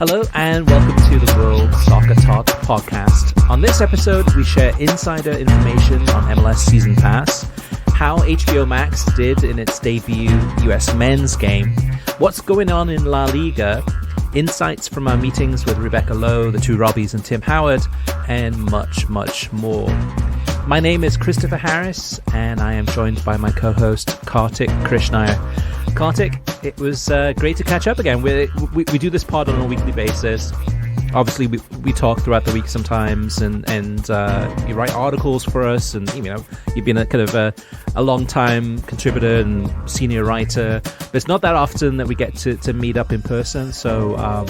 Hello and welcome to the World Soccer Talk podcast. On this episode, we share insider information on MLS Season Pass, how HBO Max did in its debut US men's game, what's going on in La Liga, insights from our meetings with Rebecca Lowe, the two Robbies and Tim Howard, and much, much more. My name is Christopher Harris, and I am joined by my co-host, Kartik Krishnaiyer. Kartik, it was great to catch up again. We do this pod on a weekly basis. Obviously, we talk throughout the week sometimes, and you write articles for us, and you've been a kind of a long-time contributor and senior writer. But it's not that often that we get to meet up in person, so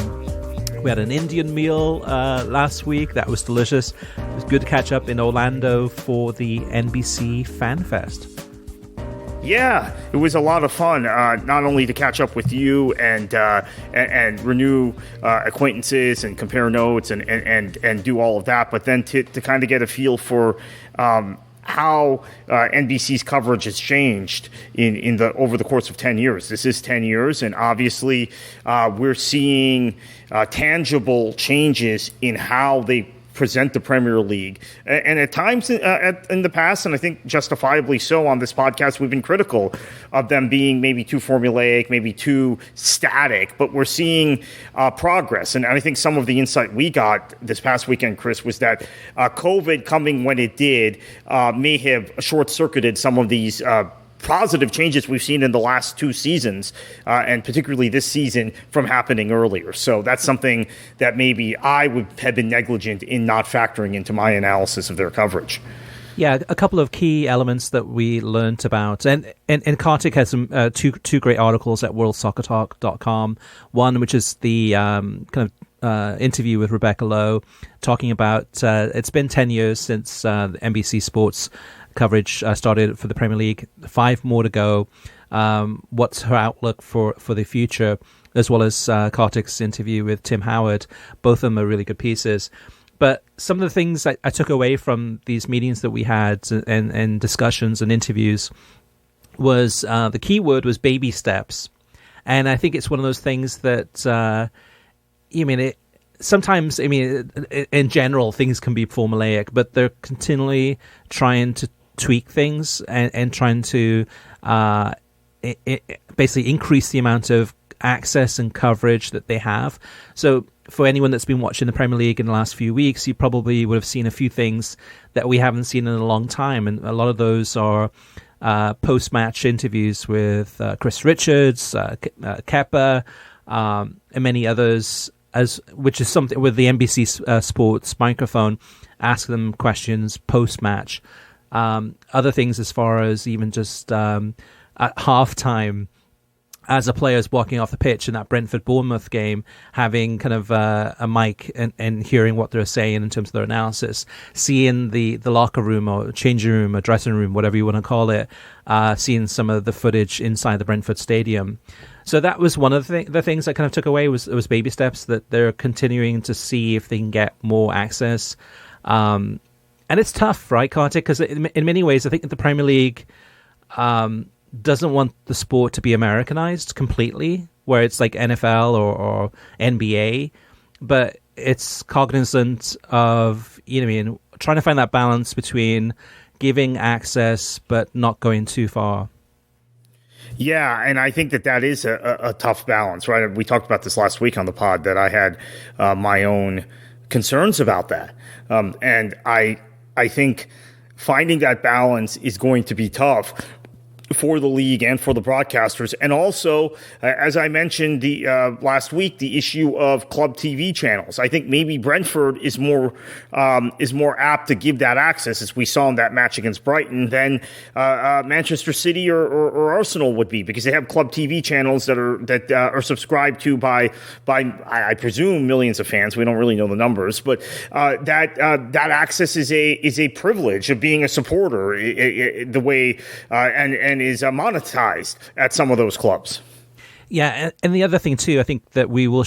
we had an Indian meal last week. That was delicious. It was good to catch up in Orlando for the NBC Fan Fest. Yeah, it was a lot of fun, not only to catch up with you and renew acquaintances and compare notes and do all of that, but then to kind of get a feel for how NBC's coverage has changed over the course of 10 years. This is 10 years, and obviously we're seeing tangible changes in how they present the Premier League. And at times in the past, and I think justifiably so on this podcast, we've been critical of them being maybe too formulaic, maybe too static, but we're seeing progress. And I think some of the insight we got this past weekend, Chris, was that COVID coming when it did may have short-circuited some of these positive changes we've seen in the last two seasons, and particularly this season, from happening earlier. So that's something that maybe I would have been negligent in not factoring into my analysis of their coverage. Yeah, a couple of key elements that we learned about, and Kartik has some two great articles at worldsoccertalk.com. One, which is the interview with Rebecca Lowe, talking about it's been 10 years since the NBC Sports coverage started for the Premier League. 5 more to go. What's her outlook for the future, as well as Kartik's interview with Tim Howard. Both of them are really good pieces. But some of the things I took away from these meetings that we had and discussions and interviews was the key word was baby steps. And I think it's one of those things that sometimes, in general, things can be formulaic, but they're continually trying to tweak things and trying to basically increase the amount of access and coverage that they have. So for anyone that's been watching the Premier League in the last few weeks, you probably would have seen a few things that we haven't seen in a long time. And a lot of those are post-match interviews with Chris Richards, Kepa, and many others, which is something with the NBC Sports microphone, ask them questions post-match. Other things as far as even just at halftime, as a player's walking off the pitch in that Brentford-Bournemouth game, having kind of a mic and hearing what they're saying in terms of their analysis, seeing the locker room or changing room or dressing room, whatever you want to call it, seeing some of the footage inside the Brentford Stadium. So that was one of the things I kind of took away was baby steps, that they're continuing to see if they can get more access. And it's tough, right, Kartik? Because in many ways, I think the Premier League doesn't want the sport to be Americanized completely, where it's like NFL or NBA, but it's cognizant of, trying to find that balance between giving access but not going too far. Yeah, and I think that is a tough balance, right? We talked about this last week on the pod, that I had my own concerns about that. And I think finding that balance is going to be tough for the league and for the broadcasters. And also, as I mentioned last week, the issue of club TV channels. I think maybe Brentford is more apt to give that access, as we saw in that match against Brighton, than Manchester City or Arsenal would be, because they have club TV channels that are subscribed to by I presume millions of fans. We don't really know the numbers, but that access is a privilege of being a supporter. The way and is monetized at some of those clubs. Yeah, and the other thing too, I think that we will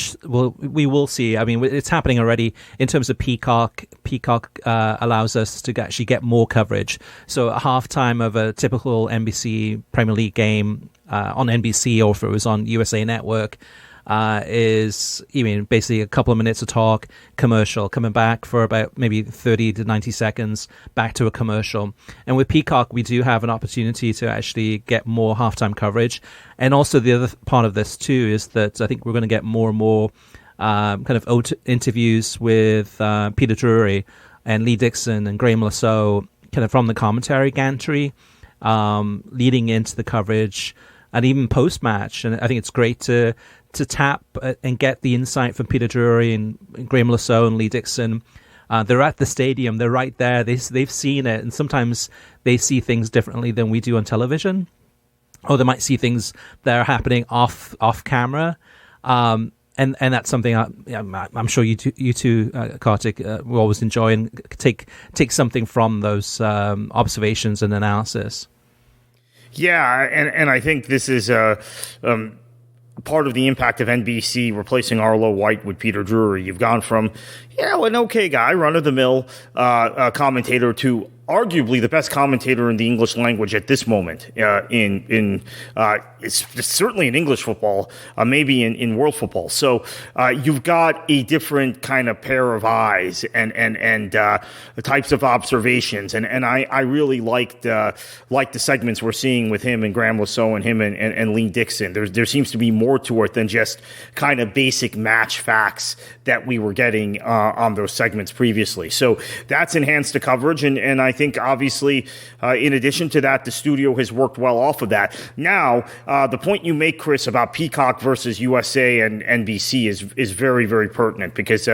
see. I mean, it's happening already in terms of Peacock. Peacock allows us to actually get more coverage. So at halftime of a typical NBC Premier League game on NBC, or if it was on USA Network, is, basically a couple of minutes of talk, commercial, coming back for about maybe 30 to 90 seconds, back to a commercial. And with Peacock, we do have an opportunity to actually get more halftime coverage. And also the other part of this too is that I think we're going to get more and more kind of interviews with Peter Drury and Lee Dixon and Graham Lasso, kind of from the commentary gantry, leading into the coverage and even post-match. And I think it's great to tap and get the insight from Peter Drury and Graham Lasso and Lee Dixon. They're at the stadium. They're right there. They've seen it. And sometimes they see things differently than we do on television. Or they might see things that are happening off camera. And that's something I'm sure you two, Kartik, will always enjoy and take something from those observations and analysis. Yeah, and I think this is part of the impact of NBC replacing Arlo White with Peter Drury. You've gone from, an okay guy, run-of-the-mill commentator to arguably the best commentator in the English language at this moment it's certainly in English football, maybe in world football. So you've got a different kind of pair of eyes and the types of observations. And I really liked the segments we're seeing with him and Graham Lasso and him and Lee Dixon. There seems to be more to it than just kind of basic match facts that we were getting on those segments previously. So that's enhanced the coverage. And I think obviously, in addition to that, the studio has worked well off of that. Now, the point you make, Chris, about Peacock versus USA and NBC is very, very pertinent because,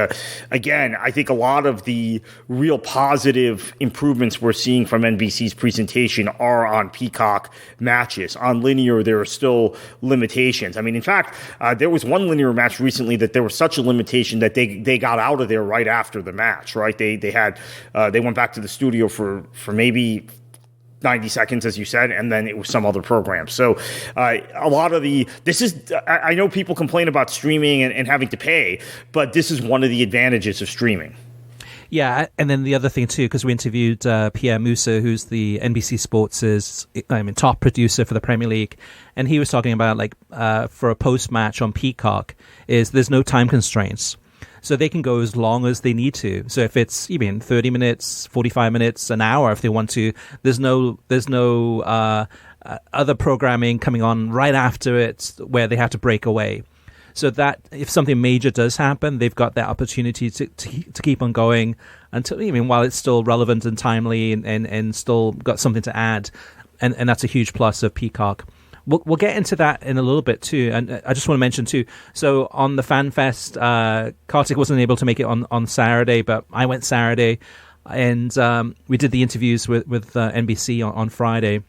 again, I think a lot of the real positive improvements we're seeing from NBC's presentation are on Peacock matches. On linear, there are still limitations. I mean, in fact, there was one linear match recently that there was such a limitation that they got out of there right after the match, right? They went back to the studio for maybe 90 seconds, as you said, and then it was some other program. So a lot of I know people complain about streaming and having to pay, but this is one of the advantages of streaming. Yeah, and then the other thing too, because we interviewed Pierre Moussa, who's the NBC Sports' top producer for the Premier League, and he was talking about for a post-match on Peacock, there's no time constraints. So they can go as long as they need to. So if it's 30 minutes, 45 minutes, an hour, if they want to, there's no other programming coming on right after it where they have to break away. So that if something major does happen, they've got that opportunity to keep on going until while it's still relevant and timely and still got something to add, and that's a huge plus of Peacock. We'll get into that in a little bit too, and I just want to mention too. So on the FanFest, Kartik wasn't able to make it on Saturday, but I went Saturday, and we did the interviews with NBC on Friday.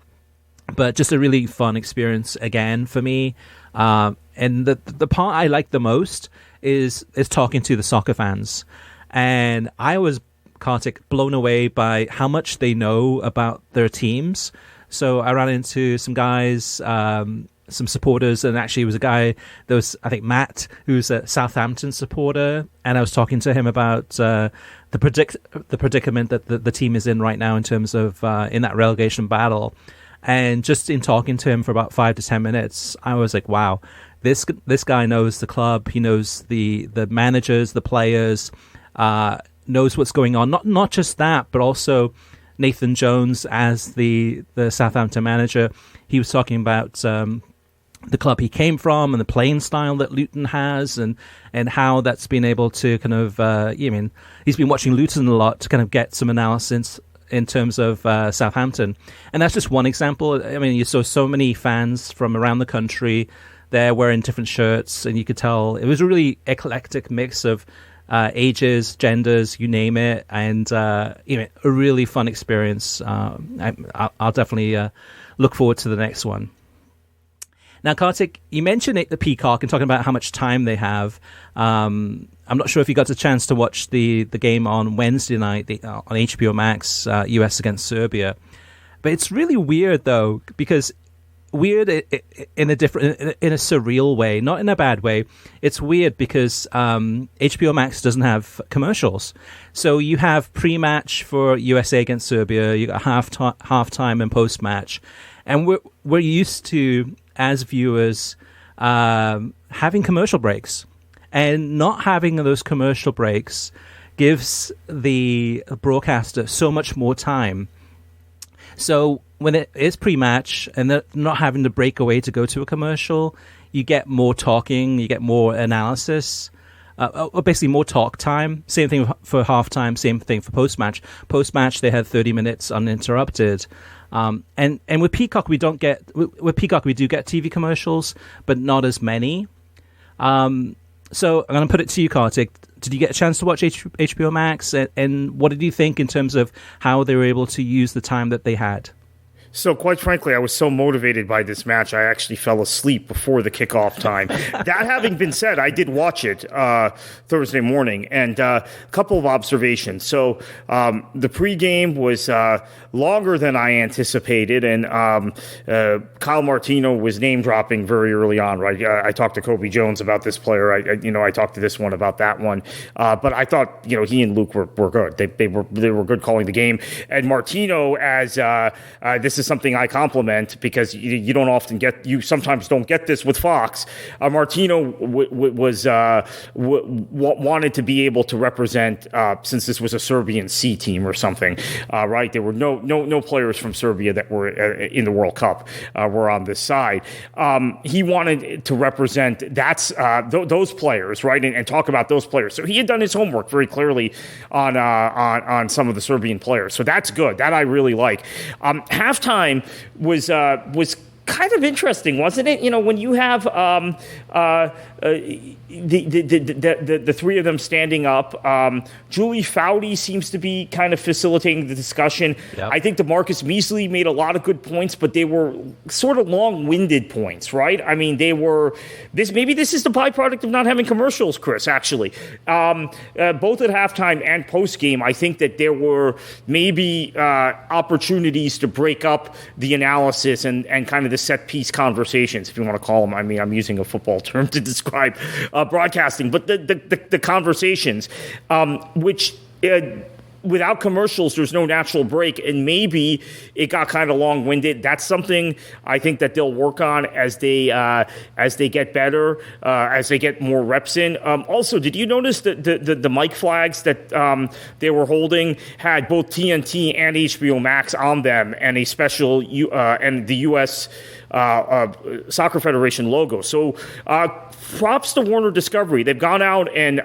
But just a really fun experience again for me. And the part I like the most is talking to the soccer fans, and I was, Kartik, blown away by how much they know about their teams. So I ran into some guys, some supporters, and actually it was a guy that was, I think, Matt, who's a Southampton supporter, and I was talking to him about the predicament that the team is in right now in terms of in that relegation battle. And just in talking to him for about 5 to 10 minutes, I was like, wow, this guy knows the club, he knows the managers, the players, knows what's going on. Not just that, but also Nathan Jones as the Southampton manager. He was talking about the club he came from and the playing style that Luton has, and how that's been able to kind of he's been watching Luton a lot to kind of get some analysis in terms of Southampton. And that's just one example. I mean, you saw so many fans from around the country there wearing different shirts, and you could tell it was a really eclectic mix of ages, genders, you name it, and a really fun experience. I'll definitely look forward to the next one. Now, Kartik, you mentioned the Peacock and talking about how much time they have. I'm not sure if you got a chance to watch the game on Wednesday night on HBO Max, US against Serbia. But it's really weird, though, because weird in a surreal way, not in a bad way. It's weird because HBO Max doesn't have commercials. So you have pre-match for USA against Serbia, you got halftime and post-match. And we're used to, as viewers, having commercial breaks. And not having those commercial breaks gives the broadcaster so much more time. So when it is pre-match and they're not having to break away to go to a commercial, you get more talking, you get more analysis, or basically more talk time. Same thing for halftime, same thing for post-match. Post-match, they had 30 minutes uninterrupted. And with Peacock, we do get TV commercials, but not as many. So I'm going to put it to you, Kartik. Did you get a chance to watch HBO Max? And what did you think in terms of how they were able to use the time that they had? So, quite frankly, I was so motivated by this match, I actually fell asleep before the kickoff time. That having been said, I did watch it Thursday morning, and a couple of observations. So, the pregame was longer than I anticipated, and Kyle Martino was name-dropping very early on, right? I talked to Kobe Jones about this player. I talked to this one about that one. But I thought, he and Luke were good. They were good calling the game. And Martino, as this is something I compliment because you don't often get, you sometimes don't get this with Fox. Martino wanted to be able to represent, since this was a Serbian C team or something, right? There were no players from Serbia that were in the World Cup were on this side. He wanted to represent those players, right, and talk about those players. So he had done his homework very clearly on some of the Serbian players. So that's good. That I really like. Halftime was kind of interesting, wasn't it? When you have the three of them standing up, Julie Foudy seems to be kind of facilitating the discussion. Yep. I think DeMarcus Measley made a lot of good points, but they were sort of long-winded points, right? I mean, they were maybe this is the byproduct of not having commercials, Chris, actually. Both at halftime and postgame, I think that there were maybe opportunities to break up the analysis and kind of the set-piece conversations, if you want to call them. I mean, I'm using a football term to describe broadcasting, but the conversations, which without commercials, there's no natural break, and maybe it got kind of long-winded. That's something I think that they'll work on as they get better, as they get more reps in. Also, did you notice that the mic flags that they were holding had both TNT and HBO Max on them, and a special and the U.S. Soccer Federation logo. So props to Warner Discovery. They've gone out and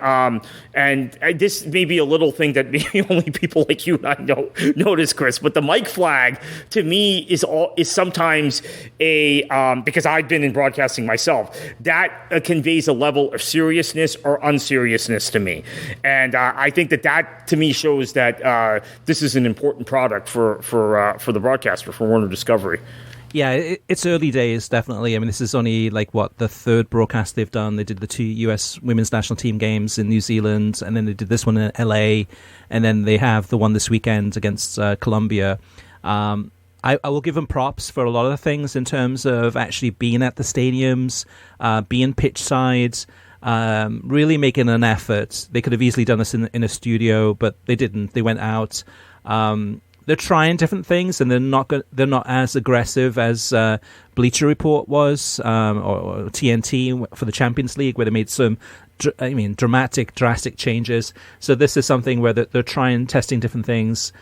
this may be a little thing that maybe only people like you and I notice, Chris, but the mic flag to me is sometimes because I've been in broadcasting myself, that conveys a level of seriousness or unseriousness to me. And I think that to me shows that this is an important product for the broadcaster, for Warner Discovery. Yeah, it's early days, definitely. I mean, this is only the third broadcast they've done. They did the 2 U.S. women's national team games in New Zealand, and then they did this one in L.A., and then they have the one this weekend against Colombia. I will give them props for a lot of the things in terms of actually being at the stadiums, being pitch sides, really making an effort. They could have easily done this in a studio, but they didn't. They went out. They're trying different things, and they're not as aggressive as Bleacher Report was, or TNT for the Champions League, where they made some, drastic changes. So this is something where they're testing different things.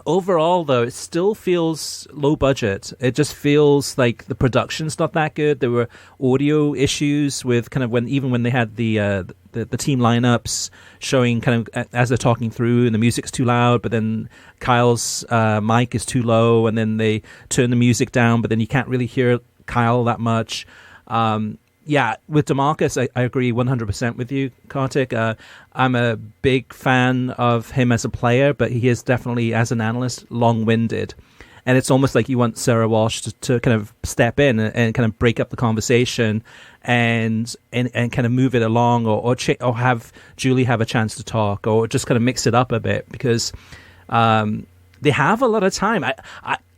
Overall, though, it still feels low budget. It just feels like the production's not that good. There were audio issues with kind of when they had the team lineups showing kind of as they're talking through, and the music's too loud, but then Kyle's mic is too low, and then they turn the music down, but then you can't really hear Kyle that much. Yeah, with DeMarcus, I agree 100% with you, Kartik. I'm a big fan of him as a player, but he is definitely, as an analyst, long-winded. And it's almost like you want Sarah Walsh to kind of step in and kind of break up the conversation and kind of move it along, or have Julie have a chance to talk, or just kind of mix it up a bit, because they have a lot of time.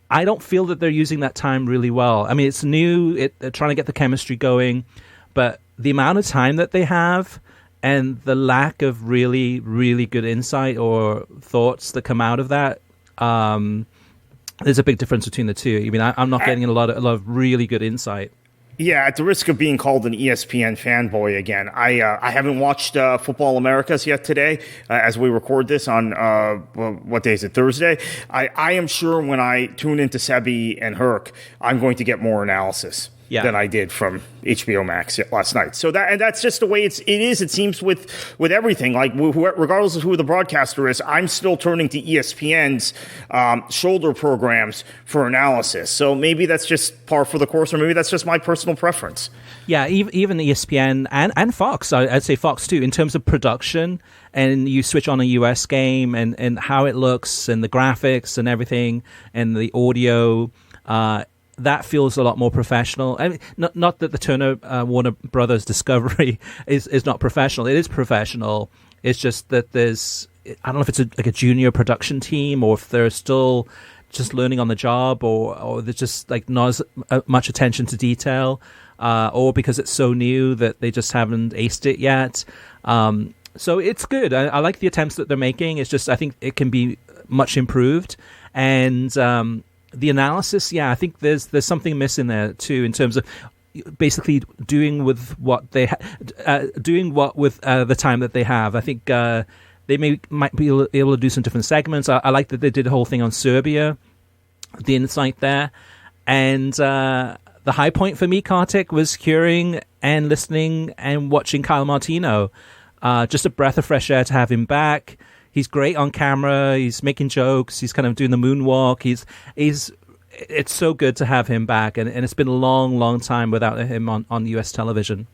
I don't feel that they're using that time really well. I mean, it's new, they're trying to get the chemistry going, but the amount of time that they have and the lack of really, really good insight or thoughts that come out of that, there's a big difference between the two. I mean, I'm not getting a lot of really good insight. Yeah, at the risk of being called an ESPN fanboy again, I haven't watched Football Americas yet today as we record this on, what day is it, Thursday? I am sure when I tune into Sebi and Herc, I'm going to get more analysis. Yeah. Than I did from HBO Max last night. So that's just the way it is. It seems with everything, like regardless of who the broadcaster is, I'm still turning to ESPN's shoulder programs for analysis. So maybe that's just par for the course, or maybe that's just my personal preference. Yeah, even ESPN and Fox, I'd say Fox too, in terms of production. And you switch on a US game and how it looks and the graphics and everything and the audio. That feels a lot more professional. I mean, not that the Turner Warner Brothers Discovery is not professional. It is professional. It's just that there's, I don't know if it's like a junior production team or if they're still just learning on the job or there's just like not as much attention to detail or because it's so new that they just haven't aced it yet. So it's good. I like the attempts that they're making. It's just I think it can be much improved. And the analysis, I think there's something missing there too in terms of basically doing with what they with the time that they have. I think they might be able to do some different segments. I like that they did a whole thing on Serbia, the insight there, and the high point for me, Kartik, was hearing and listening and watching Kyle Martino. Just a breath of fresh air to have him back. He's great on camera. He's making jokes. He's kind of doing the moonwalk. It's so good to have him back, and it's been a long, long time without him on US television.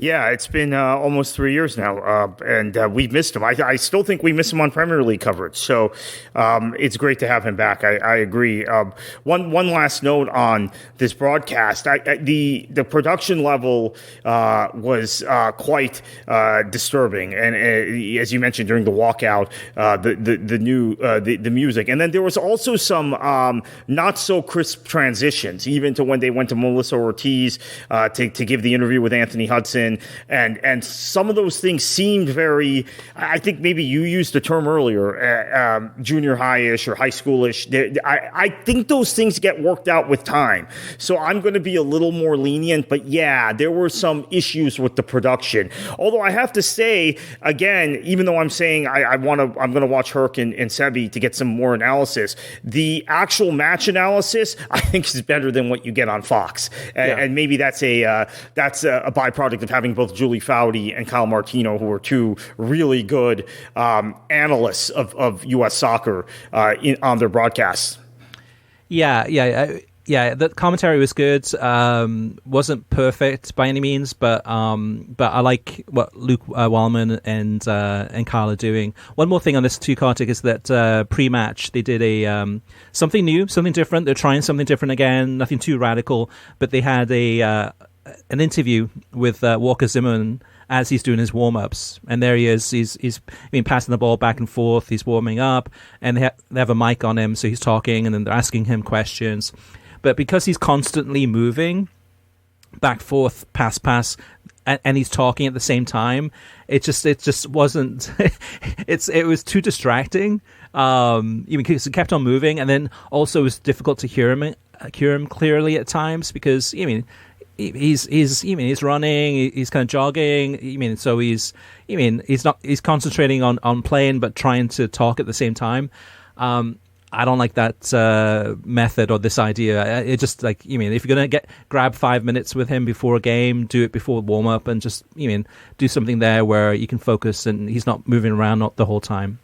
Yeah, it's been almost 3 years now, and we've missed him. I still think we miss him on Premier League coverage, so it's great to have him back. I agree. One last note on this broadcast: the production level was quite disturbing, and as you mentioned during the walkout, the music, and then there was also some not so crisp transitions, even to when they went to Melissa Ortiz to give the interview with Anthony Hudson. And some of those things seemed very, I think maybe you used the term earlier, junior high-ish or high schoolish. I think those things get worked out with time. So I'm going to be a little more lenient, but yeah, there were some issues with the production. Although I have to say, again, even though I'm saying I'm going to watch Herc and Sebi to get some more analysis, the actual match analysis, I think, is better than what you get on Fox. And maybe that's a byproduct of having both Julie Foudy and Kyle Martino, who are two really good analysts of U.S. soccer on their broadcasts. Yeah. The commentary was good. Wasn't perfect by any means, but I like what Luke Wallman and Kyle are doing. One more thing on this too, Kartik, is that pre-match they did something new, something different. They're trying something different again. Nothing too radical, but they had an interview with Walker Zimmerman as he's doing his warm-ups, and there he is. He's been passing the ball back and forth. He's warming up, and they have a mic on him, so he's talking, and then they're asking him questions. But because he's constantly moving back, forth, pass, and he's talking at the same time, it just wasn't. It was too distracting. Even because he kept on moving, and then also it was difficult to hear him clearly at times because he's running, he's kind of jogging. So he's concentrating on playing but trying to talk at the same time. I don't like that method or this idea. It just if you're gonna grab 5 minutes with him before a game, do it before warm up, and just do something there where you can focus and he's not moving around the whole time.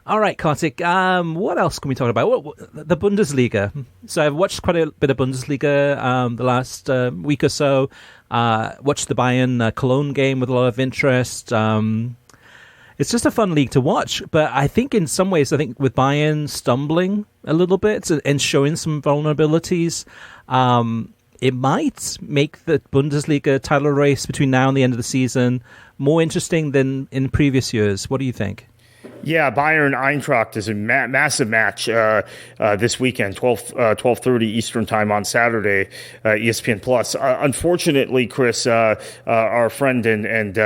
All right, Kartik. What else can we talk about? The Bundesliga. So I've watched quite a bit of Bundesliga the last week or so. Watched the Bayern Cologne game with a lot of interest. It's just a fun league to watch. But I think in some ways, with Bayern stumbling a little bit and showing some vulnerabilities, it might make the Bundesliga title race between now and the end of the season more interesting than in previous years. What do you think? Yeah, Bayern Eintracht is a massive match this weekend, 12:30 Eastern time on Saturday, ESPN Plus. Unfortunately, Chris, our friend and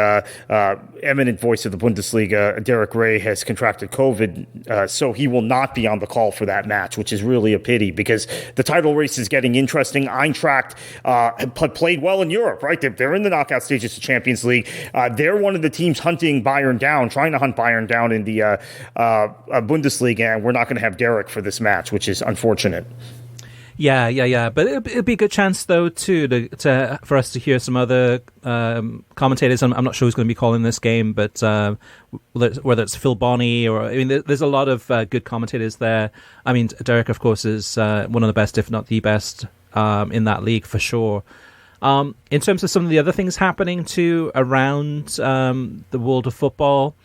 eminent voice of the Bundesliga, Derek Ray, has contracted COVID, so he will not be on the call for that match, which is really a pity because the title race is getting interesting. Eintracht played well in Europe, right? They're in the knockout stages of Champions League. They're one of the teams hunting Bayern down, trying to hunt Bayern down in the Bundesliga, and we're not going to have Derek for this match, which is unfortunate. Yeah. But it'd be a good chance, though, too, for us to hear some other commentators. I'm not sure who's going to be calling this game, but whether it's Phil Bonney or there's a lot of good commentators there. I mean, Derek, of course, is one of the best, if not the best, in that league for sure. In terms of some of the other things happening too around the world of football.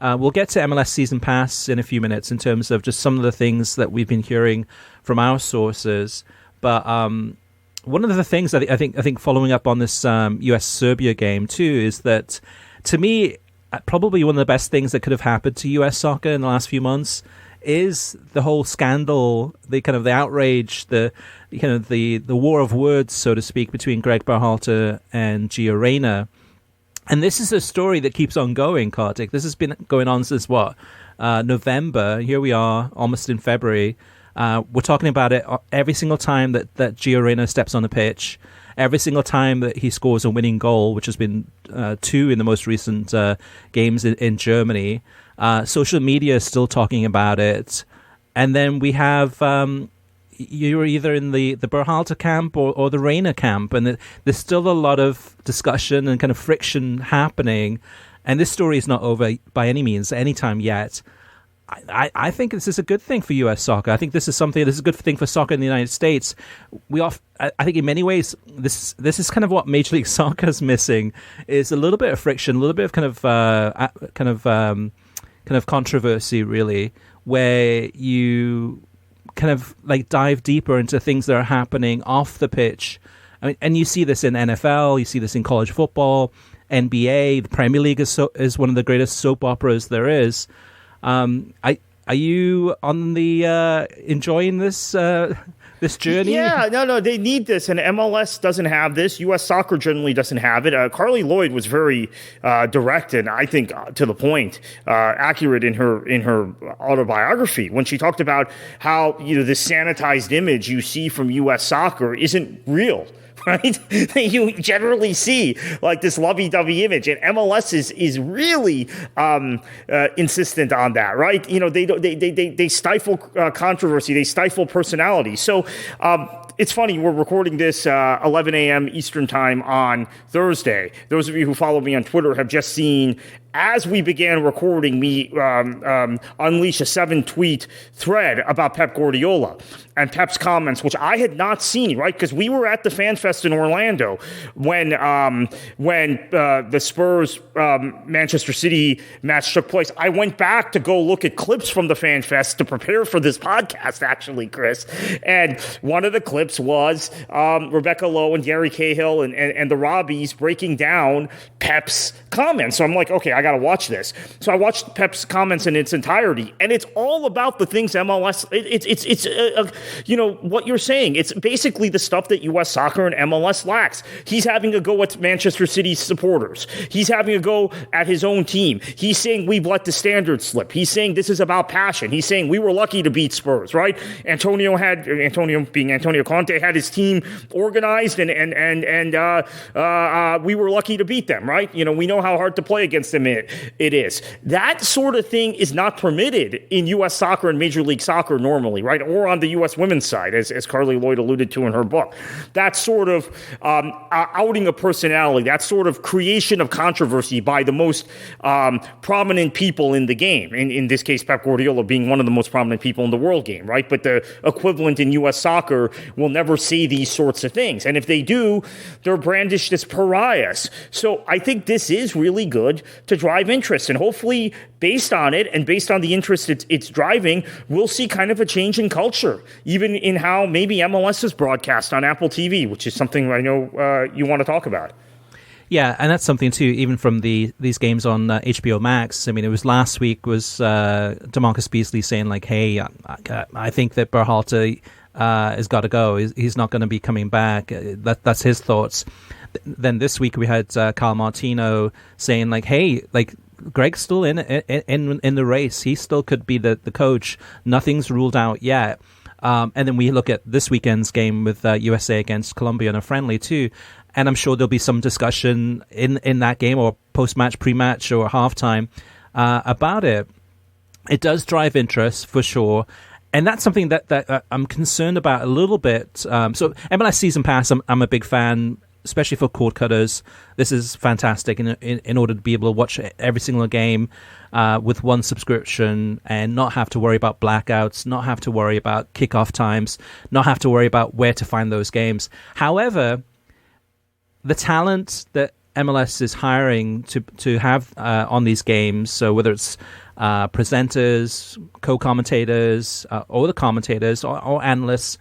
We'll get to MLS Season Pass in a few minutes in terms of just some of the things that we've been hearing from our sources. But one of the things I think following up on this US-Serbia game too is that, to me, probably one of the best things that could have happened to US soccer in the last few months is the whole scandal, the outrage, the war of words, so to speak, between Greg Berhalter and Gio Reyna. And this is a story that keeps on going, Kartik. This has been going on since, November. Here we are, almost in February. We're talking about it every single time that Gio Reyna steps on the pitch, every single time that he scores a winning goal, which has been 2 in the most recent games in Germany. Social media is still talking about it. And then we have... you're either in the Berhalter camp or the Reyna camp, and there's still a lot of discussion and kind of friction happening. And this story is not over by any means, anytime yet. I think this is a good thing for US soccer. I think this is a good thing for soccer in the United States. I think in many ways, this is kind of what Major League Soccer is missing, is a little bit of friction, a little bit of kind of controversy, really, where you kind of dive deeper into things that are happening off the pitch. I mean, and you see this in NFL, you see this in college football, NBA, the Premier League is one of the greatest soap operas there is. Are you on the enjoying this this journey? Yeah, no, they need this, and MLS doesn't have this. U.S. Soccer generally doesn't have it. Carly Lloyd was very direct and I think to the point, accurate in her autobiography when she talked about how this sanitized image you see from U.S. Soccer isn't real. Right? You generally see this lovey-dovey image, and MLS is really insistent on that, right? They stifle controversy, they stifle personality. So it's funny, we're recording this 11 a.m. Eastern time on Thursday. Those of you who follow me on Twitter have just seen, as we began recording, me unleash a 7-tweet thread about Pep Guardiola and Pep's comments, which I had not seen, right? Because we were at the Fan Fest in Orlando when the Spurs Manchester City match took place. I went back to go look at clips from the Fan Fest to prepare for this podcast, actually, Chris. And one of the clips was Rebecca Lowe and Gary Cahill and the Robbies breaking down Pep's comments. So I'm like, okay, I got to watch this. So I watched Pep's comments in its entirety, and it's all about the things MLS. It's what you're saying. It's basically the stuff that U.S. Soccer and MLS lacks. He's having a go at Manchester City's supporters. He's having a go at his own team. He's saying we've let the standards slip. He's saying this is about passion. He's saying we were lucky to beat Spurs, right? Antonio being Antonio Conte had his team organized, and we were lucky to beat them, right? We know how hard to play against them it is. That sort of thing is not permitted in U.S. soccer and Major League Soccer normally, right? Or on the U.S. women's side, as Carly Lloyd alluded to in her book. That sort of outing of personality, that sort of creation of controversy by the most prominent people in the game. In this case, Pep Guardiola being one of the most prominent people in the world game, right? But the equivalent in U.S. soccer will never say these sorts of things. And if they do, they're brandished as pariahs. So I think this is really good to drive interest. And hopefully, based on it and based on the interest it's driving, we'll see kind of a change in culture, even in how maybe MLS is broadcast on Apple TV, which is something I know you want to talk about. Yeah, and that's something too. Even from these games on HBO Max, I mean, it was last week was DeMarcus Beasley saying like, "Hey, I think that Berhalter has got to go. He's not going to be coming back." That's his thoughts. Then this week we had Carl Martino saying like, "Hey, like Greg's still in the race. He still could be the coach. Nothing's ruled out yet." And then we look at this weekend's game with USA against Colombia in a friendly too. And I'm sure there'll be some discussion in that game or post-match, pre-match, or halftime about it. It does drive interest for sure. And that's something that I'm concerned about a little bit. So MLS Season Pass, I'm a big fan, especially for cord cutters. This is fantastic in order to be able to watch every single game with one subscription and not have to worry about blackouts, not have to worry about kickoff times, not have to worry about where to find those games. However, the talent that MLS is hiring to have on these games, so whether it's presenters, co-commentators, or the commentators, or analysts,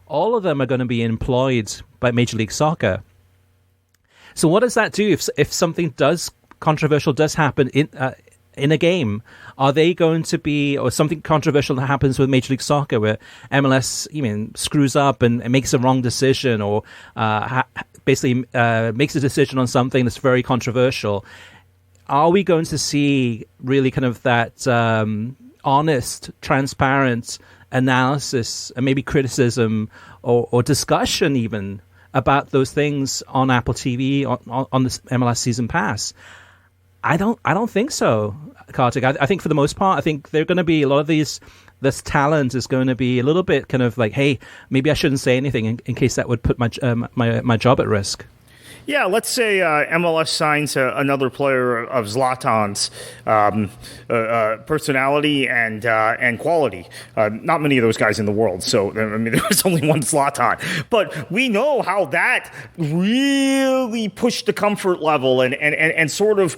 all of them are going to be employed by Major League Soccer. So what does that do if something controversial does happen in a game? Are they going to be, or something controversial that happens with Major League Soccer where MLS screws up and makes a wrong decision, or basically makes a decision on something that's very controversial? Are we going to see really kind of that honest, transparent analysis and maybe criticism or discussion even about those things on Apple TV on this MLS Season Pass? I don't think so, Kartik. I think for the most part, I think they're going to be a lot of this talent is going to be a little bit kind of like, hey, maybe I shouldn't say anything in case that would put my job at risk. Yeah, let's say MLS signs another player of Zlatan's personality and quality. Not many of those guys in the world, so I mean, there was only one Zlatan. But we know how that really pushed the comfort level and sort of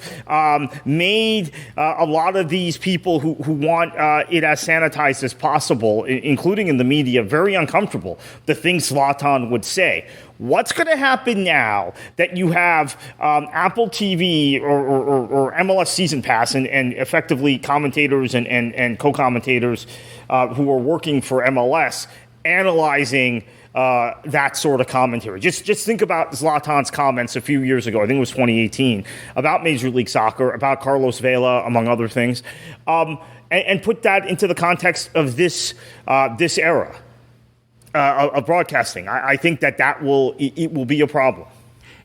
made a lot of these people who want it as sanitized as possible, including in the media, very uncomfortable. The things Zlatan would say. What's going to happen now that you have Apple TV or MLS Season Pass and effectively commentators and co-commentators who are working for MLS analyzing that sort of commentary? Just think about Zlatan's comments a few years ago, I think it was 2018, about Major League Soccer, about Carlos Vela, among other things, and put that into the context of this era. Of broadcasting. I think that will be a problem.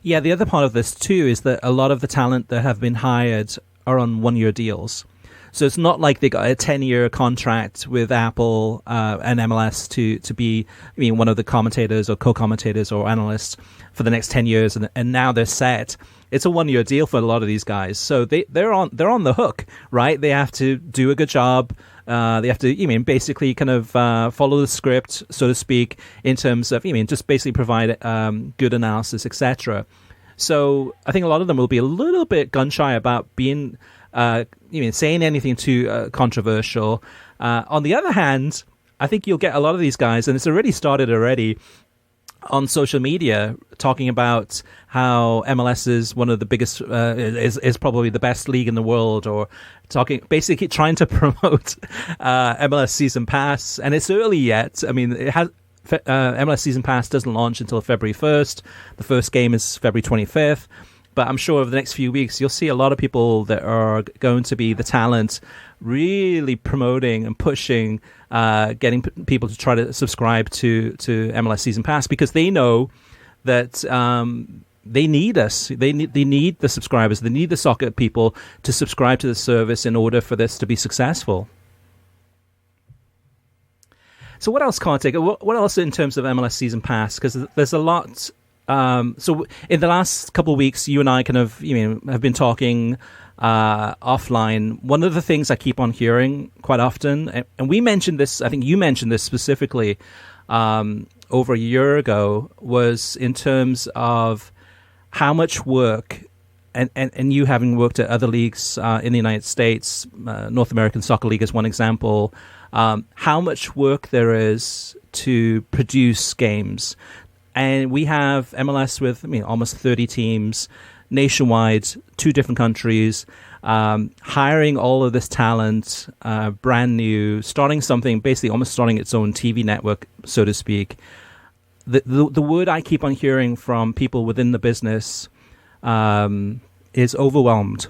Yeah, the other part of this too is that a lot of the talent that have been hired are on one-year deals. So it's not like they got a 10-year contract with Apple and MLS to be, one of the commentators or co-commentators or analysts for the next 10 years, and now they're set. It's a one-year deal for a lot of these guys, so they're on the hook, right? They have to do a good job. They have to, basically kind of follow the script, so to speak, in terms of, just basically provide good analysis, etc. So I think a lot of them will be a little bit gun-shy about being, saying anything too controversial. On the other hand, I think you'll get a lot of these guys, and it's already started on social media, talking about how MLS is one of the biggest, is probably the best league in the world, or basically trying to promote MLS Season Pass. And it's early yet. I mean, it has MLS Season Pass doesn't launch until February 1st. The first game is February 25th. But I'm sure over the next few weeks, you'll see a lot of people that are going to be the talent really promoting and pushing, getting people to try to subscribe to MLS Season Pass, because they know that they need us. They need the subscribers. They need the soccer people to subscribe to the service in order for this to be successful. So what else, Kartik? What else in terms of MLS Season Pass? Because there's a lot. So in the last couple of weeks, you and I kind of have been talking offline. One of the things I keep on hearing quite often, and we mentioned this, I think you mentioned this specifically over a year ago, was in terms of how much work, and you having worked at other leagues in the United States, North American Soccer League is one example, how much work there is to produce games. And we have MLS with almost 30 teams nationwide, 2 different countries, hiring all of this talent, brand new, starting something, basically almost starting its own TV network, so to speak. The word I keep on hearing from people within the business is overwhelmed.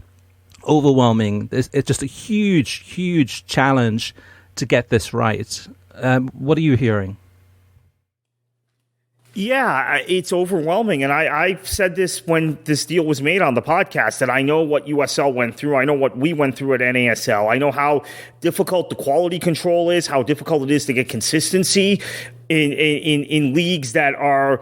Overwhelming. It's just a huge challenge to get this right. What are you hearing? Yeah, it's overwhelming. And I said this when this deal was made on the podcast, that I know what USL went through. I know what we went through at NASL. I know how difficult the quality control is, how difficult it is to get consistency in leagues that are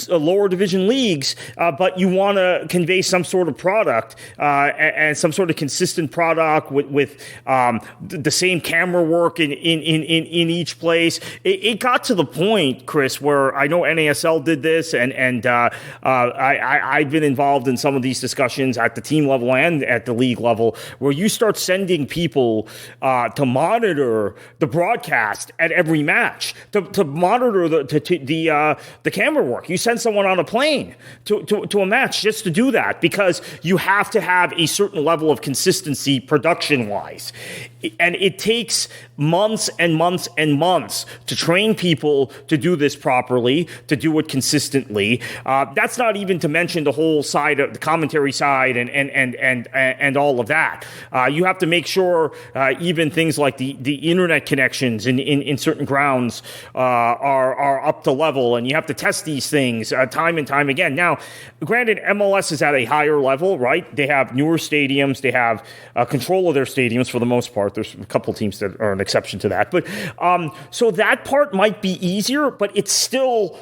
lower division leagues, but you want to convey some sort of product and some sort of consistent product with the same camera work in each place. It got to the point, Chris, where I know NASL did this, and I've been involved in some of these discussions at the team level and at the league level, where you start sending people to monitor the broadcast at every match, to monitor the camera work. You send someone on a plane to a match just to do that, because you have to have a certain level of consistency production-wise. And it takes months and months and months to train people to do this properly, to do it consistently. That's not even to mention the whole side of the commentary side and all of that. You have to make sure even things like the internet connections in certain grounds are up to level, and you have to test these things time and time again. Now, granted, MLS is at a higher level, right? They have newer stadiums. They have control of their stadiums for the most part. There's a couple teams that are an exception to that. But so that part might be easier, but it's still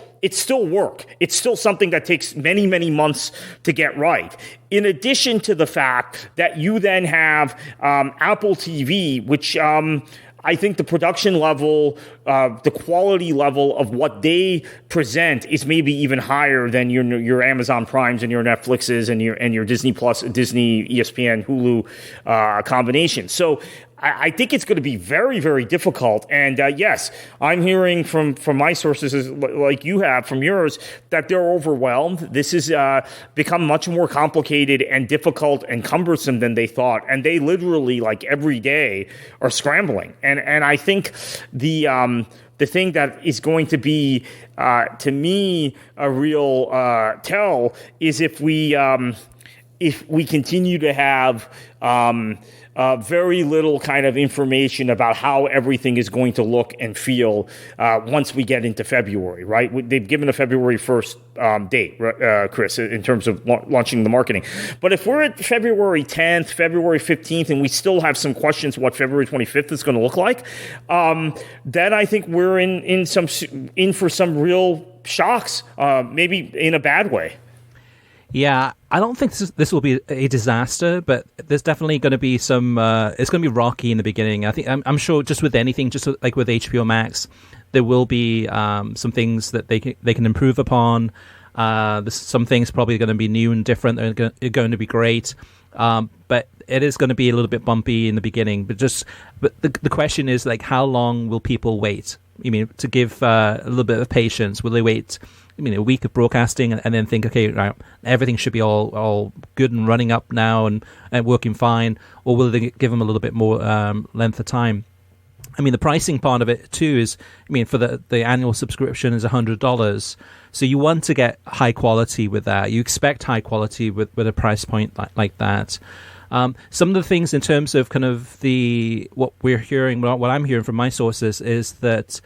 work. It's still something that takes many, many months to get right. In addition to the fact that you then have Apple TV, which I think the production level, the quality level of what they present is maybe even higher than your Amazon Primes and your Netflixes and your Disney Plus, Disney, ESPN, Hulu combination. So I think it's going to be very, very difficult. And yes, I'm hearing from my sources, like you have from yours, that they're overwhelmed. This has become much more complicated and difficult and cumbersome than they thought. And they literally, like every day, are scrambling. And I think the thing that is going to be, to me, a real tell is if we continue to have very little kind of information about how everything is going to look and feel once we get into February, right? They've given a February 1st date, Chris, in terms of launching the marketing. But if we're at February 10th, February 15th, and we still have some questions what February 25th is going to look like, then I think we're in for some real shocks, maybe in a bad way. Yeah, I don't think this will be a disaster, but there's definitely going to be some. It's going to be rocky in the beginning. I think I'm sure, just with anything, just like with HBO Max, there will be some things that they can improve upon. There's some things probably going to be new and different. They're going to be great, but it is going to be a little bit bumpy in the beginning. But the question is, like, how long will people wait? I mean, to give a little bit of patience, will they wait? I mean, a week of broadcasting and then think, okay, right, everything should be all good and running up now and working fine, or will they give them a little bit more length of time? I mean, the pricing part of it too is, I mean, for the annual subscription is $100, so you want to get high quality with that. You expect high quality with a price point like that. Some of the things in terms of kind of what we're hearing, what I'm hearing from my sources is that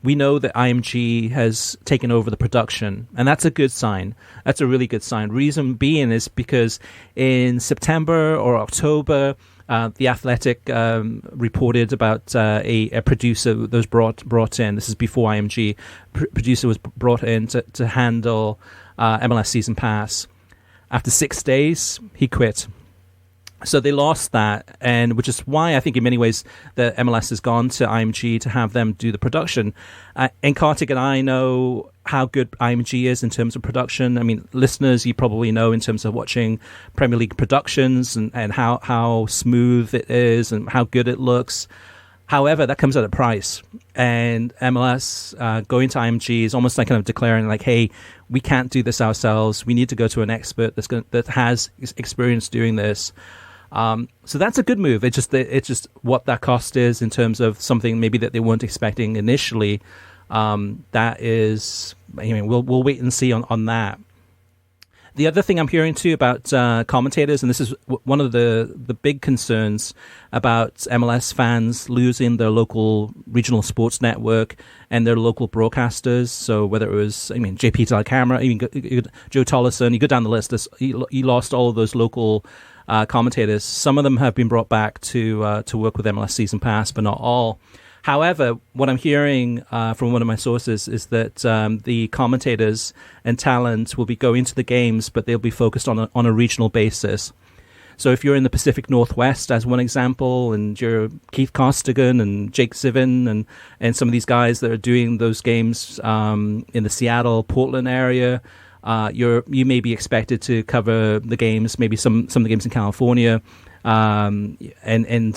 we know that IMG has taken over the production, and that's a good sign. That's a really good sign. Reason being is because in September or October, The Athletic reported about a producer that was brought in. This is before IMG. Producer was brought in to handle MLS Season Pass. After 6 days, he quit. So they lost that, and which is why I think in many ways the MLS has gone to IMG to have them do the production. And Kartik and I know how good IMG is in terms of production. I mean, listeners, you probably know in terms of watching Premier League productions and how smooth it is and how good it looks. However, that comes at a price, and MLS going to IMG is almost like kind of declaring like, hey, we can't do this ourselves. We need to go to an expert that has experience doing this. So that's a good move. It's just what that cost is in terms of something maybe that they weren't expecting initially. That is, we'll wait and see on that. The other thing I'm hearing too about commentators, and this is one of the big concerns about MLS fans losing their local regional sports network and their local broadcasters. So whether it was, JP Telecamera, even Joe Tolleson, you go down the list, you lost all of those local commentators. Some of them have been brought back to work with MLS Season Pass, but not all. However, what I'm hearing from one of my sources is that the commentators and talent will be going to the games, but they'll be focused on a regional basis. So if you're in the Pacific Northwest, as one example, and you're Keith Costigan and Jake Zivin and some of these guys that are doing those games in the Seattle, Portland area, you may be expected to cover the games, maybe some of the games in California. And in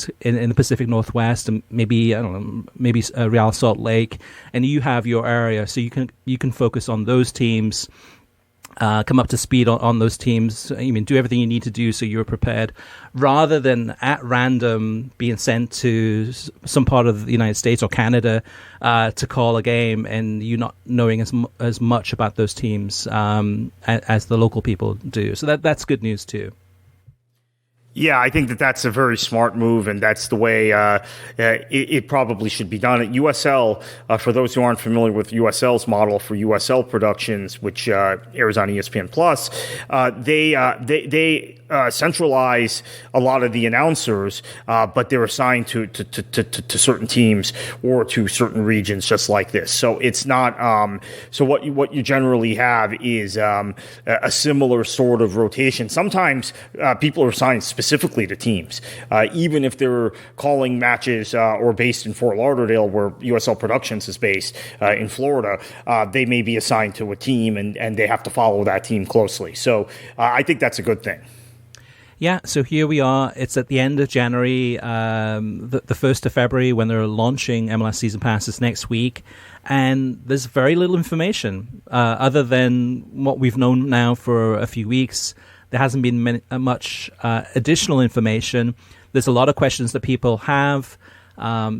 the Pacific Northwest, and maybe Real Salt Lake, and you have your area, so you can focus on those teams, come up to speed on those teams. Do everything you need to do so you're prepared, rather than at random being sent to some part of the United States or Canada to call a game, and you not knowing as much about those teams as the local people do. So that's good news too. Yeah, I think that's a very smart move, and that's the way it probably should be done. At USL, for those who aren't familiar with USL's model for USL Productions, which airs on ESPN Plus, they centralize a lot of the announcers, but they're assigned to certain teams or to certain regions, just like this. So it's not. So what you generally have is a similar sort of rotation. Sometimes people are assigned specifically to teams, even if they're calling matches or based in Fort Lauderdale, where USL Productions is based in Florida. They may be assigned to a team, and they have to follow that team closely. So I think that's a good thing. Yeah, so here we are. It's at the end of January, the 1st of February, when they're launching MLS Season Passes next week. And there's very little information other than what we've known now for a few weeks. There hasn't been much additional information. There's a lot of questions that people have.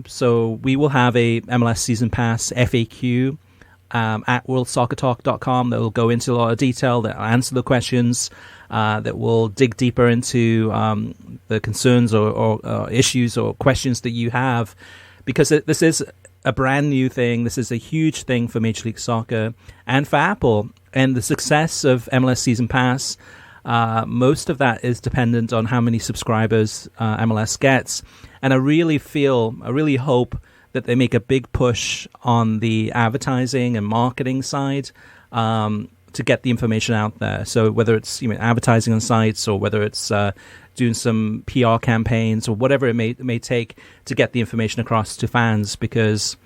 So we will have a MLS Season Pass FAQ at worldsoccertalk.com that will go into a lot of detail, that will answer the questions, that will dig deeper into the concerns or issues or questions that you have, because this is a brand new thing. This is a huge thing for Major League Soccer and for Apple. And the success of MLS Season Pass, most of that is dependent on how many subscribers MLS gets. And I really hope that they make a big push on the advertising and marketing side to get the information out there. So whether it's advertising on sites, or whether it's doing some PR campaigns, or whatever it may take to get the information across to fans, because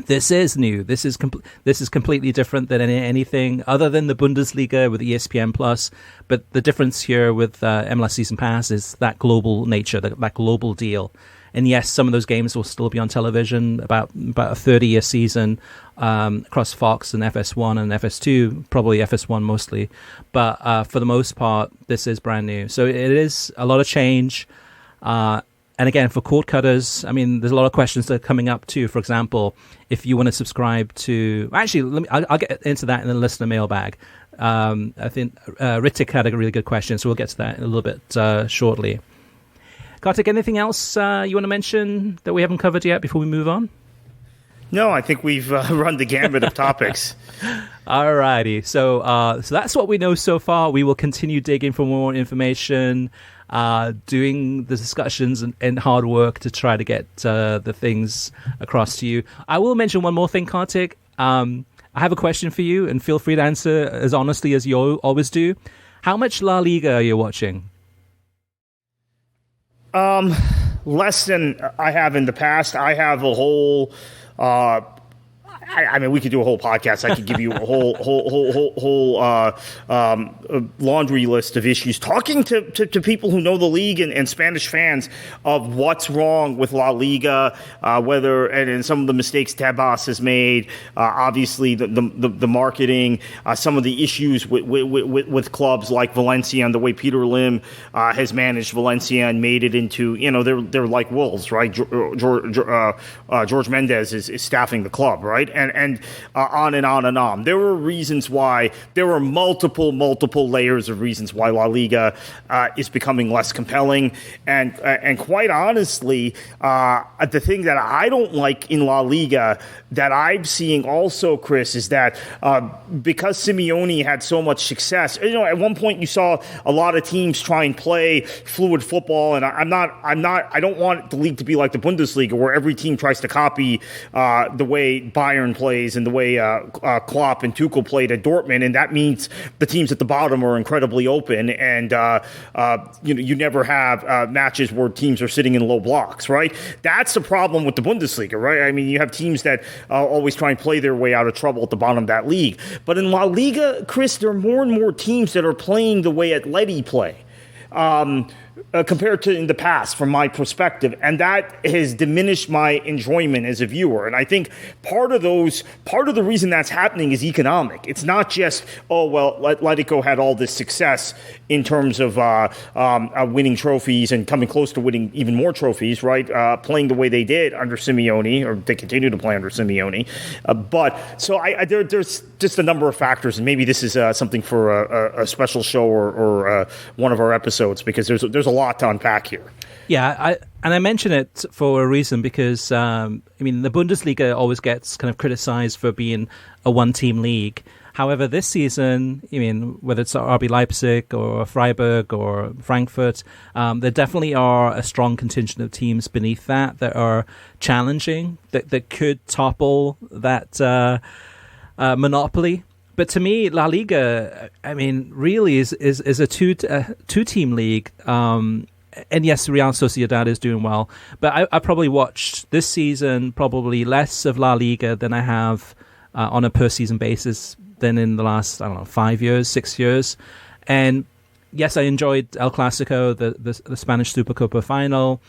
this is new. This is completely different than anything other than the Bundesliga with ESPN Plus. But the difference here with MLS Season Pass is that global nature, that global deal. And yes, some of those games will still be on television, about a 30-year season across Fox and FS1 and FS2, probably FS1 mostly. But for the most part, this is brand new. So it is a lot of change. And again, for cord cutters, there's a lot of questions that are coming up too. For example, if you want to subscribe to... Actually, I'll get into that in the listener mailbag. I think Ritik had a really good question, so we'll get to that in a little bit shortly. Kartik, anything else you want to mention that we haven't covered yet before we move on? No, I think we've run the gambit of topics. All righty. So that's what we know so far. We will continue digging for more information, doing the discussions and hard work to try to get the things across to you. I will mention one more thing, Kartik. I have a question for you, and feel free to answer as honestly as you always do. How much La Liga are you watching? Less than I have in the past. I have a whole... I mean, we could do a whole podcast. I could give you a whole laundry list of issues. Talking to people who know the league and Spanish fans of what's wrong with La Liga, and some of the mistakes Tebas has made. Obviously, the marketing, some of the issues with clubs like Valencia and the way Peter Lim has managed Valencia and made it into, they're like wolves, right? George Mendes is staffing the club, right? And on and on and on. There were multiple layers of reasons why La Liga is becoming less compelling. And quite honestly, the thing that I don't like in La Liga that I'm seeing also, Chris, is that because Simeone had so much success, at one point you saw a lot of teams try and play fluid football, and I don't want the league to be like the Bundesliga where every team tries to copy the way Bayern plays and the way Klopp and Tuchel played at Dortmund, and that means the teams at the bottom are incredibly open, and you never have matches where teams are sitting in low blocks, right? That's the problem with the Bundesliga, right? I mean, you have teams that always try and play their way out of trouble at the bottom of that league. But in La Liga, Chris, there are more and more teams that are playing the way Atleti play. Compared to in the past, from my perspective, and that has diminished my enjoyment as a viewer. And I think part of the reason that's happening is economic. It's not just Atletico had all this success in terms of winning trophies and coming close to winning even more trophies, right? Playing the way they did under Simeone, or they continue to play under Simeone. There's just a number of factors, and maybe this is something for a special show or one of our episodes, because there's a lot to unpack here. Yeah, I mention it for a reason because, the Bundesliga always gets kind of criticized for being a one-team league. However, this season, whether it's RB Leipzig or Freiburg or Frankfurt, there definitely are a strong contingent of teams beneath that are challenging, that could topple that monopoly. But to me, La Liga, really is a two-team league. And yes, Real Sociedad is doing well. But I probably watched this season probably less of La Liga than I have on a per-season basis than in the last, 5 years, 6 years. And yes, I enjoyed El Clasico, the Spanish Supercopa final.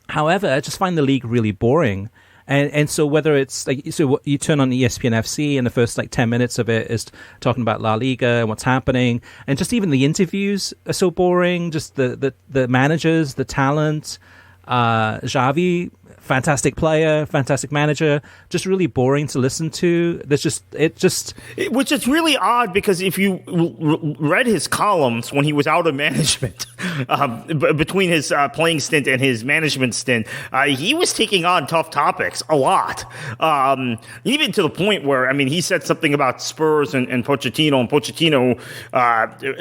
However, I just find the league really boring. And so whether it's you turn on ESPN FC and the first 10 minutes of it is talking about La Liga and what's happening, and just even the interviews are so boring. Just the managers, the talent, Xavi, fantastic player, fantastic manager, just really boring to listen to. Which is really odd, because if you read his columns when he was out of management, between his playing stint and his management stint, he was taking on tough topics a lot. Even to the point where, he said something about Spurs and Pochettino, and Pochettino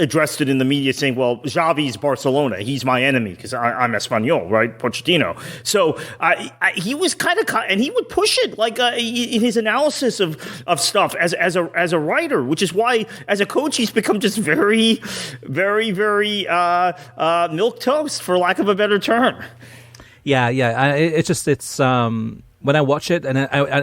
addressed it in the media saying, well, Xavi's Barcelona. He's my enemy because I'm Espanol, right? Pochettino. So he was kind of, and he would push it in his analysis of stuff as a writer, which is why as a coach he's become just very, very, very milk toast, for lack of a better term. Yeah. It's when I watch it, and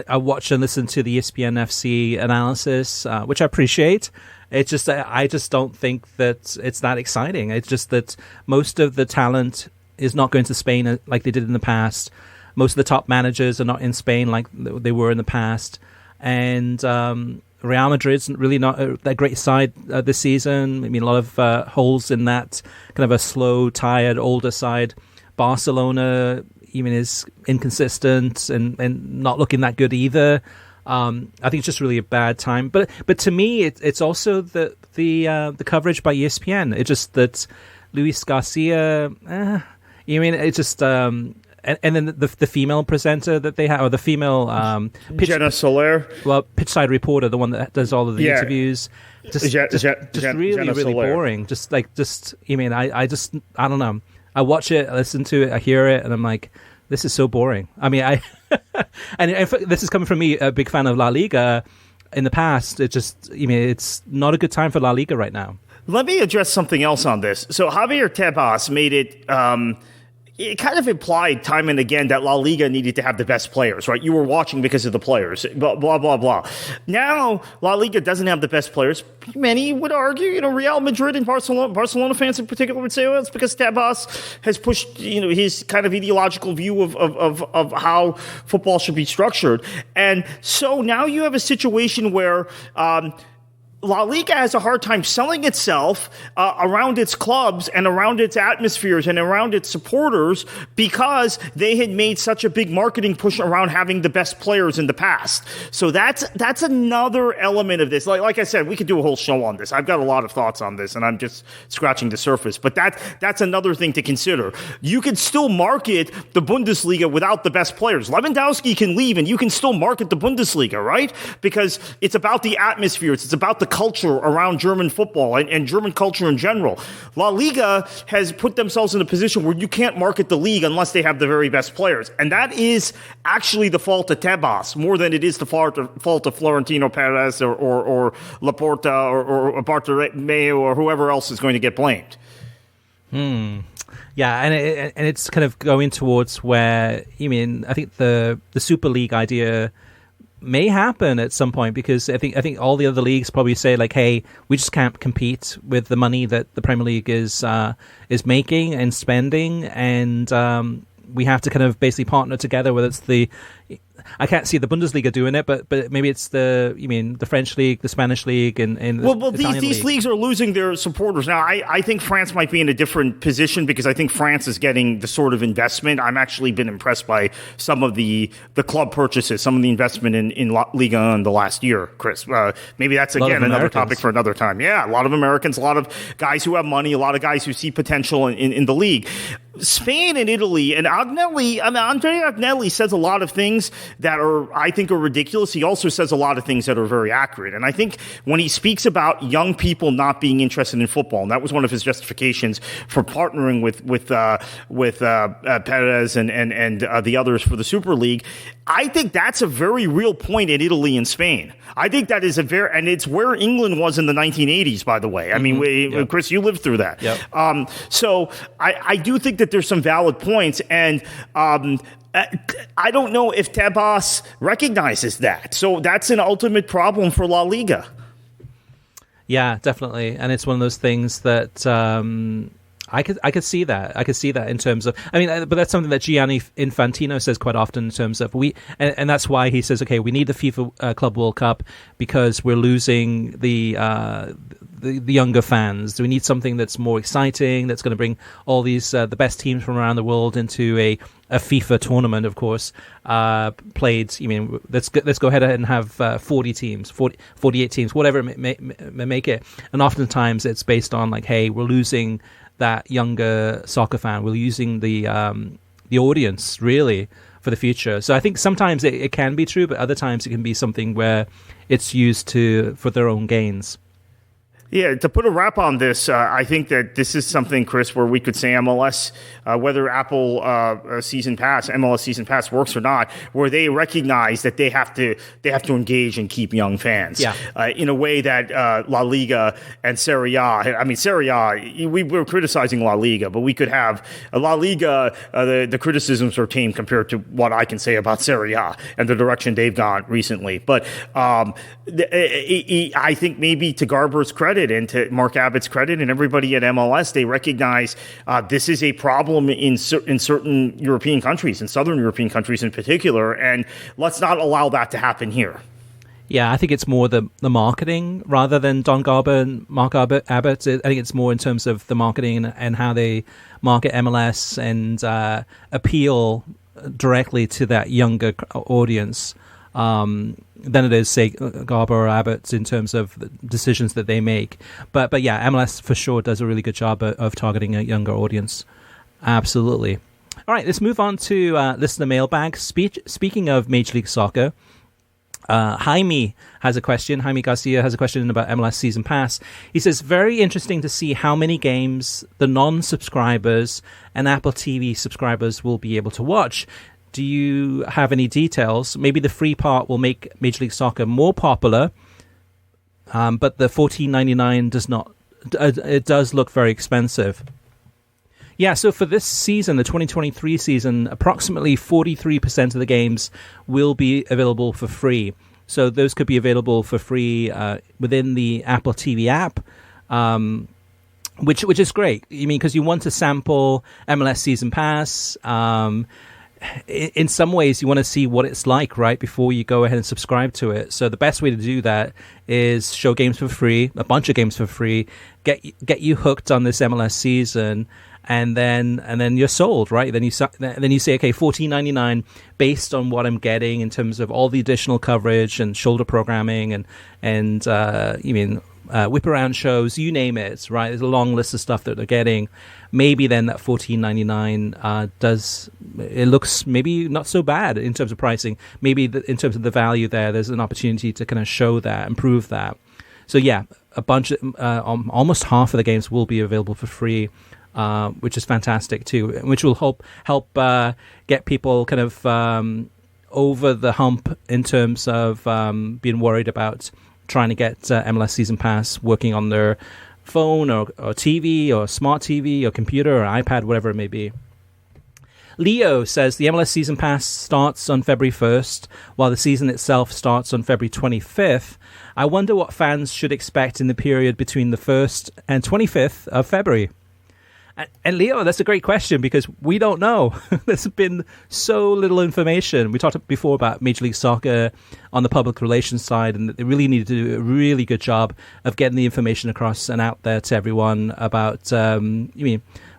I watch and listen to the ESPN FC analysis, which I appreciate. It's just I just don't think that it's that exciting. It's just that most of the talent is not going to Spain like they did in the past. Most of the top managers are not in Spain like they were in the past. And Real Madrid's really not a great side this season. A lot of holes in that kind of a slow, tired, older side. Barcelona even is inconsistent and not looking that good either. I think it's just really a bad time. But to me, it's also the coverage by ESPN. It's just that Luis Garcia... it's just and then the female presenter that they have, or the female Jenna Soler, pitchside reporter, the one that does all of the interviews, just really boring. I don't know. I watch it, I listen to it, I hear it, and I'm like, this is so boring. And this is coming from me, a big fan of La Liga. In the past, it's not a good time for La Liga right now. Let me address something else on this. So Javier Tebas made it it kind of implied time and again that La Liga needed to have the best players, right? You were watching because of the players, blah, blah, blah, blah. Now, La Liga doesn't have the best players. Many would argue, Real Madrid and Barcelona fans in particular would say, well, it's because Tebas has pushed, his kind of ideological view of how football should be structured. And so now you have a situation where, La Liga has a hard time selling itself around its clubs and around its atmospheres and around its supporters because they had made such a big marketing push around having the best players in the past. So that's another element of this. Like I said, we could do a whole show on this. I've got a lot of thoughts on this, and I'm just scratching the surface. But that's another thing to consider. You can still market the Bundesliga without the best players. Lewandowski can leave, and you can still market the Bundesliga, right? Because it's about the atmospheres. It's about the culture around German football and German culture in general. La Liga has put themselves in a position where you can't market the league unless they have the very best players. And that is actually the fault of Tebas more than it is the fault of Florentino Perez or Laporta or Berhalter-Reyna or whoever else is going to get blamed. Yeah, and it's kind of going towards where, I think the Super League idea may happen at some point, because I think all the other leagues probably say, like, hey, we just can't compete with the money that the Premier League is making and spending, and we have to kind of basically partner together, whether it's I can't see the Bundesliga doing it, but maybe it's the French league, the Spanish league, and these leagues are losing their supporters now. I think France might be in a different position because I think France is getting the sort of investment. I'm actually been impressed by some of the club purchases, some of the investment in Liga in the last year, Chris. Maybe that's again another topic for another time. Yeah, a lot of Americans, a lot of guys who have money, a lot of guys who see potential in the league. Spain and Italy and Agnelli. Andrea Agnelli says a lot of things that I think are ridiculous. He also says a lot of things that are very accurate. And I think when he speaks about young people not being interested in football, and that was one of his justifications for partnering with Perez and the others for the Super League, I think that's a very real point in Italy and Spain. I think that is and it's where England was in the 1980s, by the way. I mean, Chris, you lived through that. Yep. So I do think that there's some valid points, and I don't know if Tebas recognizes that. So that's an ultimate problem for La Liga. Yeah, definitely. And it's one of those things that I could see that. I could see that in terms of, but that's something that Gianni Infantino says quite often in terms of and that's why he says, okay, we need the FIFA Club World Cup because we're losing the younger fans. We need something that's more exciting, that's going to bring all these the best teams from around the world into a FIFA tournament, of course, played. Let's go ahead and have 40 teams, 48 teams, whatever it may make it. And oftentimes it's based on, like, hey, we're losing that younger soccer fan. We're using the audience really for the future. So I think sometimes it can be true, but other times it can be something where it's used for their own gains. Yeah, to put a wrap on this, I think that this is something, Chris, where we could say MLS, whether Apple Season Pass, MLS Season Pass works or not, where they recognize that they have to engage and keep young fans. Yeah. In a way that La Liga and Serie A. Serie A, we were criticizing La Liga, but we could have La Liga. The criticisms are tame compared to what I can say about Serie A and the direction they've gone recently. But I think maybe to Garber's credit and to Mark Abbott's credit and everybody at MLS, they recognize this is a problem in certain European countries, in Southern European countries in particular, and let's not allow that to happen here. Yeah, I think it's more the marketing rather than Don Garber and Mark Abbott. I think it's more in terms of the marketing and how they market MLS and appeal directly to that younger audience than it is, say, Garber or Abbott in terms of the decisions that they make. But yeah, MLS for sure does a really good job of targeting a younger audience. Absolutely. All right, let's move on to listener mailbag. Speaking of Major League Soccer, Jaime has a question. Jaime Garcia has a question about MLS Season Pass. He says, very interesting to see how many games the non-subscribers and Apple TV subscribers will be able to watch. Do you have any details? Maybe the free part will make Major League Soccer more popular, but the $14.99 does not. It does look very expensive. Yeah, so for this season, the 2023 season, approximately 43% of the games will be available for free. So those could be available for free within the Apple TV app, which is great. I mean, because you want to sample MLS Season Pass. In some ways, you want to see what it's like, right, before you go ahead and subscribe to it. So the best way to do that is show games for free, a bunch of games for free, get you hooked on this MLS season. And then you're sold, right? Then you say, okay, $14.99 based on what I'm getting in terms of all the additional coverage and shoulder programming and whip around shows, you name it, right? There's a long list of stuff that they're getting. Maybe then that $14.99 it looks maybe not so bad in terms of pricing. Maybe in terms of the value there's an opportunity to kind of show that, improve that. So yeah, a bunch of almost half of the games will be available for free. Which is fantastic too, which will help get people kind of over the hump in terms of being worried about trying to get MLS Season Pass working on their phone or TV or smart TV or computer or iPad, whatever it may be. Leo says the MLS Season Pass starts on February 1st, while the season itself starts on February 25th. I wonder what fans should expect in the period between the 1st and 25th of February. And Leo, that's a great question because we don't know. There's been so little information. We talked before about Major League Soccer on the public relations side, and they really needed to do a really good job of getting the information across and out there to everyone about,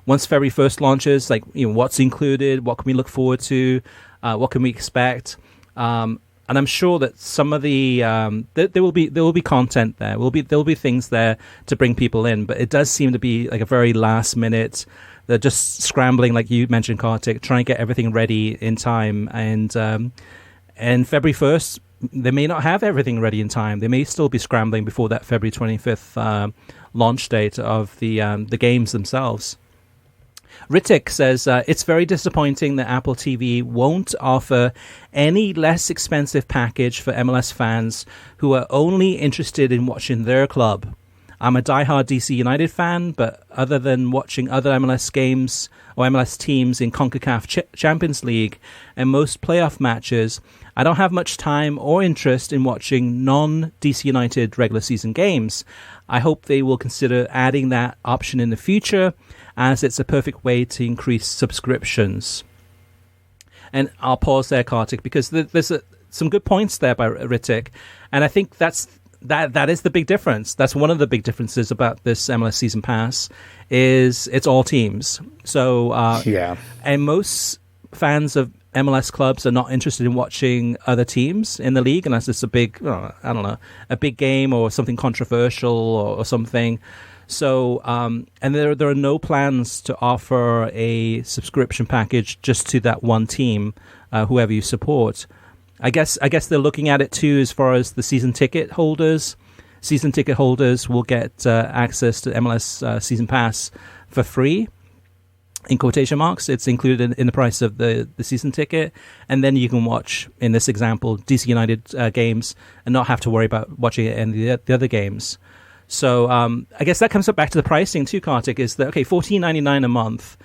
once February 1st launches, what's included, what can we look forward to, what can we expect. And I'm sure that some of the there will be content there. There will be things there to bring people in, but it does seem to be like a very last minute. They're just scrambling, like you mentioned, Kartik, trying to get everything ready in time. And February 1st, they may not have everything ready in time. They may still be scrambling before that February 25th launch date of the games themselves. Ritik says, it's very disappointing that Apple TV won't offer any less expensive package for MLS fans who are only interested in watching their club. I'm a diehard DC United fan, but other than watching other MLS games or MLS teams in CONCACAF Champions League and most playoff matches, I don't have much time or interest in watching non-DC United regular season games. I hope they will consider adding that option in the future, as it's a perfect way to increase subscriptions. And I'll pause there, Kartik, because there's some good points there by Ritik, and I think that is the big difference. That's one of the big differences about this MLS Season Pass is it's all teams. So and most fans of MLS clubs are not interested in watching other teams in the league unless it's a big, a big game or something controversial or something. So, and there are no plans to offer a subscription package just to that one team, whoever you support. I guess they're looking at it too as far as the season ticket holders. Season ticket holders will get access to MLS Season Pass for free, in quotation marks. It's included in the price of the season ticket, and then you can watch, in this example, DC United games and not have to worry about watching it in the other games. So I guess that comes up back to the pricing too, Kartik, is that, okay, $14.99 a month,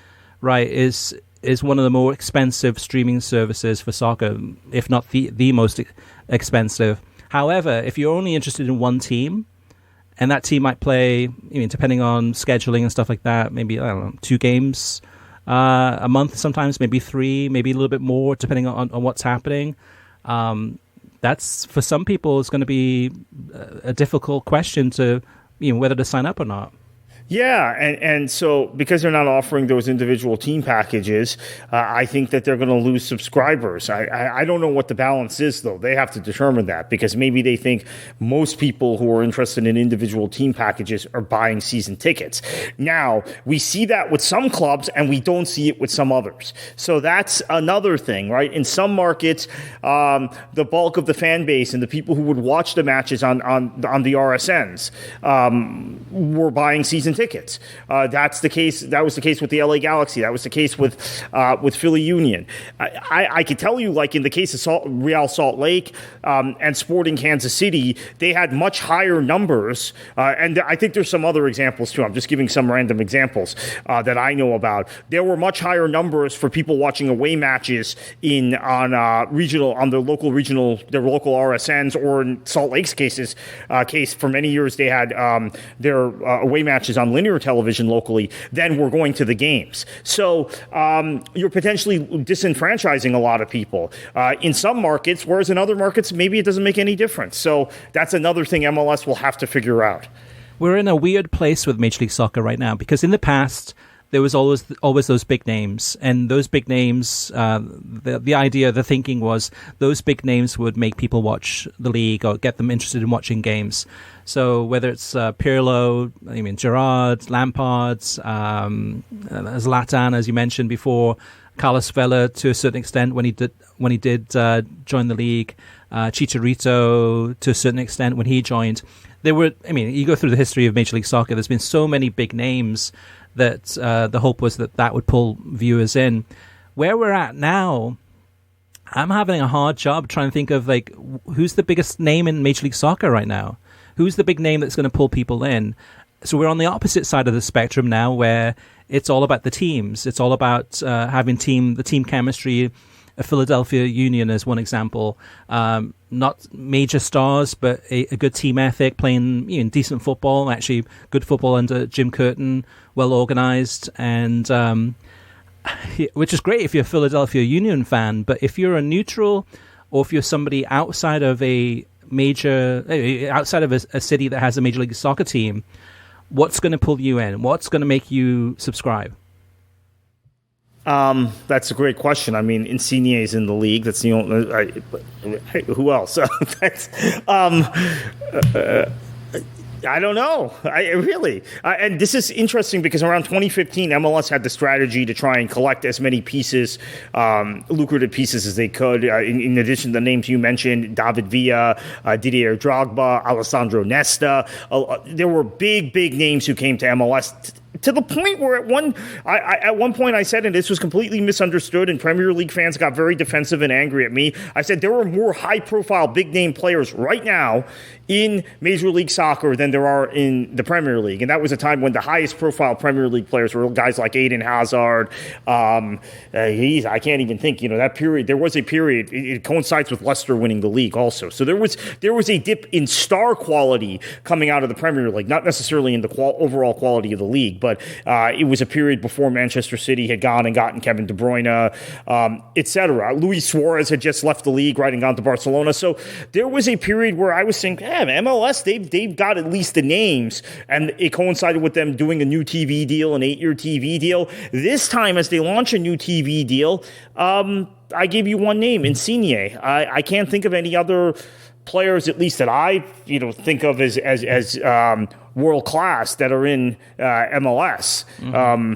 right, is one of the more expensive streaming services for soccer, if not the most expensive. However, if you're only interested in one team, and that team might play, depending on scheduling and stuff like that, maybe, 2 games a month sometimes, maybe 3, maybe a little bit more, depending on what's happening. That's, for some people, is going to be a difficult question to, whether to sign up or not. Yeah, and so because they're not offering those individual team packages, I think that they're going to lose subscribers. I don't know what the balance is, though. They have to determine that, because maybe they think most people who are interested in individual team packages are buying season tickets. Now, we see that with some clubs, and we don't see it with some others. So that's another thing, right? In some markets, the bulk of the fan base and the people who would watch the matches on the RSNs were buying season tickets. tickets. That's the case. That was the case with the LA Galaxy. That was the case with Philly Union. I can tell you, like in the case of Real Salt Lake and Sporting Kansas City, they had much higher numbers. And I think there's some other examples too. I'm just giving some random examples that I know about. There were much higher numbers for people watching away matches on their local RSNs, or in Salt Lake's case for many years they had their away matches on linear television locally. Then we're going to the games, so you're potentially disenfranchising a lot of people in some markets, whereas in other markets maybe it doesn't make any difference. So that's another thing MLS will have to figure out. We're in a weird place with Major League Soccer right now, because in the past there was always those big names, and those big names, the thinking was those big names would make people watch the league or get them interested in watching games. So whether it's Pirlo, Gerrard, Lampard, Zlatan, as you mentioned before, Carlos Vela to a certain extent when he did join the league, Chicharito to a certain extent when he joined. There were, you go through the history of Major League Soccer, there's been so many big names that the hope was that would pull viewers in. Where we're at now, I'm having a hard job trying to think of who's the biggest name in Major League Soccer right now? Who's the big name that's going to pull people in? So we're on the opposite side of the spectrum now, where it's all about the teams. It's all about having the team chemistry. A Philadelphia Union is one example. Not major stars, but a good team ethic, playing decent football, actually good football under Jim Curtin, well organized, and which is great if you're a Philadelphia Union fan. But if you're a neutral, or if you're somebody outside of a city that has a Major League Soccer team, what's going to pull you in? What's going to make you subscribe? That's a great question. Insigne is in the league. That's the only. Who else? I don't know. And this is interesting because around 2015, MLS had the strategy to try and collect as many pieces, lucrative pieces as they could. In addition to the names you mentioned, David Villa, Didier Drogba, Alessandro Nesta. There were big names who came to MLS. To the point where at one point I said, and this was completely misunderstood, and Premier League fans got very defensive and angry at me. I said there are more high-profile, big-name players right now in Major League Soccer than there are in the Premier League. And that was a time when the highest-profile Premier League players were guys like Eden Hazard. I can't even think. That period. There was a period. It coincides with Leicester winning the league also. So there was a dip in star quality coming out of the Premier League, not necessarily in the overall quality of the league, but it was a period before Manchester City had gone and gotten Kevin De Bruyne, etc. Luis Suarez had just left the league, right, and gone to Barcelona. So there was a period where I was thinking, MLS, they've got at least the names, and it coincided with them doing a new TV deal, an 8-year TV deal. This time, as they launch a new TV deal, I gave you one name, Insigne. I can't think of any other players, at least that I think of as world class, that are in MLS. Mm-hmm.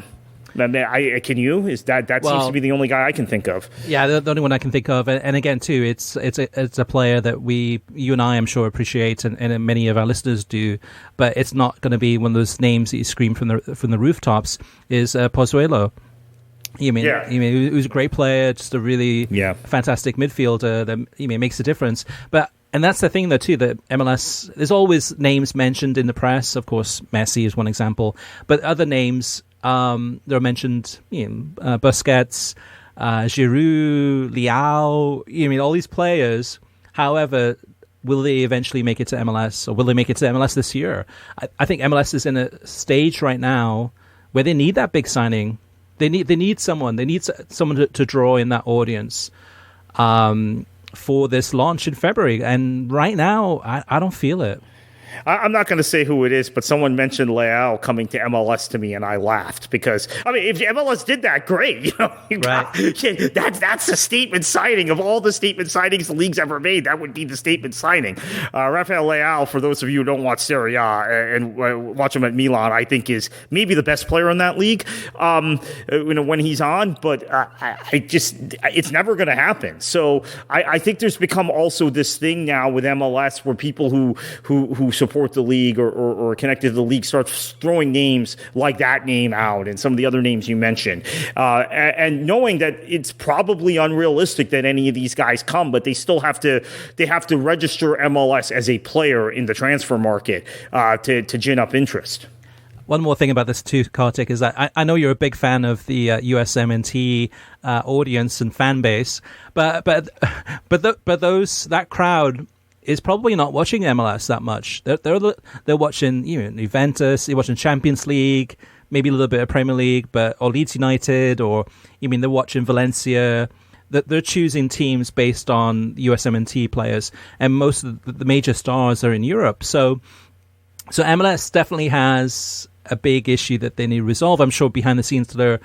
Can you? Seems to be the only guy I can think of. Yeah, the only one I can think of. And again, too, it's a player that you and I, I'm sure, appreciate, and many of our listeners do. But it's not going to be one of those names that you scream from the rooftops. Is Pozuelo? Who's a great player, just a really fantastic midfielder that makes a difference. And that's the thing, though, too, that MLS, there's always names mentioned in the press. Of course, Messi is one example. But other names, there are mentioned, Busquets, Giroud, Leao, all these players. However, will they eventually make it to MLS, or will they make it to MLS this year? I think MLS is in a stage right now where they need that big signing. They need someone. They need someone to draw in that audience. For this launch in February, and right now I don't feel it. I'm not going to say who it is, but someone mentioned Leao coming to MLS to me, and I laughed because, if MLS did that, great. Right. That's a statement signing. Of all the statement signings the league's ever made, that would be the statement signing. Rafael Leao, for those of you who don't watch Serie A and watch him at Milan, I think is maybe the best player in that league when he's on, but it's never going to happen. So I think there's become also this thing now with MLS where people who support the league or connected to the league starts throwing names like that name out and some of the other names you mentioned, and knowing that it's probably unrealistic that any of these guys come, but they still have to register MLS as a player in the transfer market to gin up interest. One more thing about this too, Kartik, is that I know you're a big fan of the USMNT audience and fan base, but that crowd is probably not watching MLS that much. They're watching Juventus, they're watching Champions League, maybe a little bit of Premier League, or Leeds United, or they're watching Valencia. They're choosing teams based on USMNT players, and most of the major stars are in Europe. So MLS definitely has a big issue that they need to resolve. I'm sure behind the scenes they're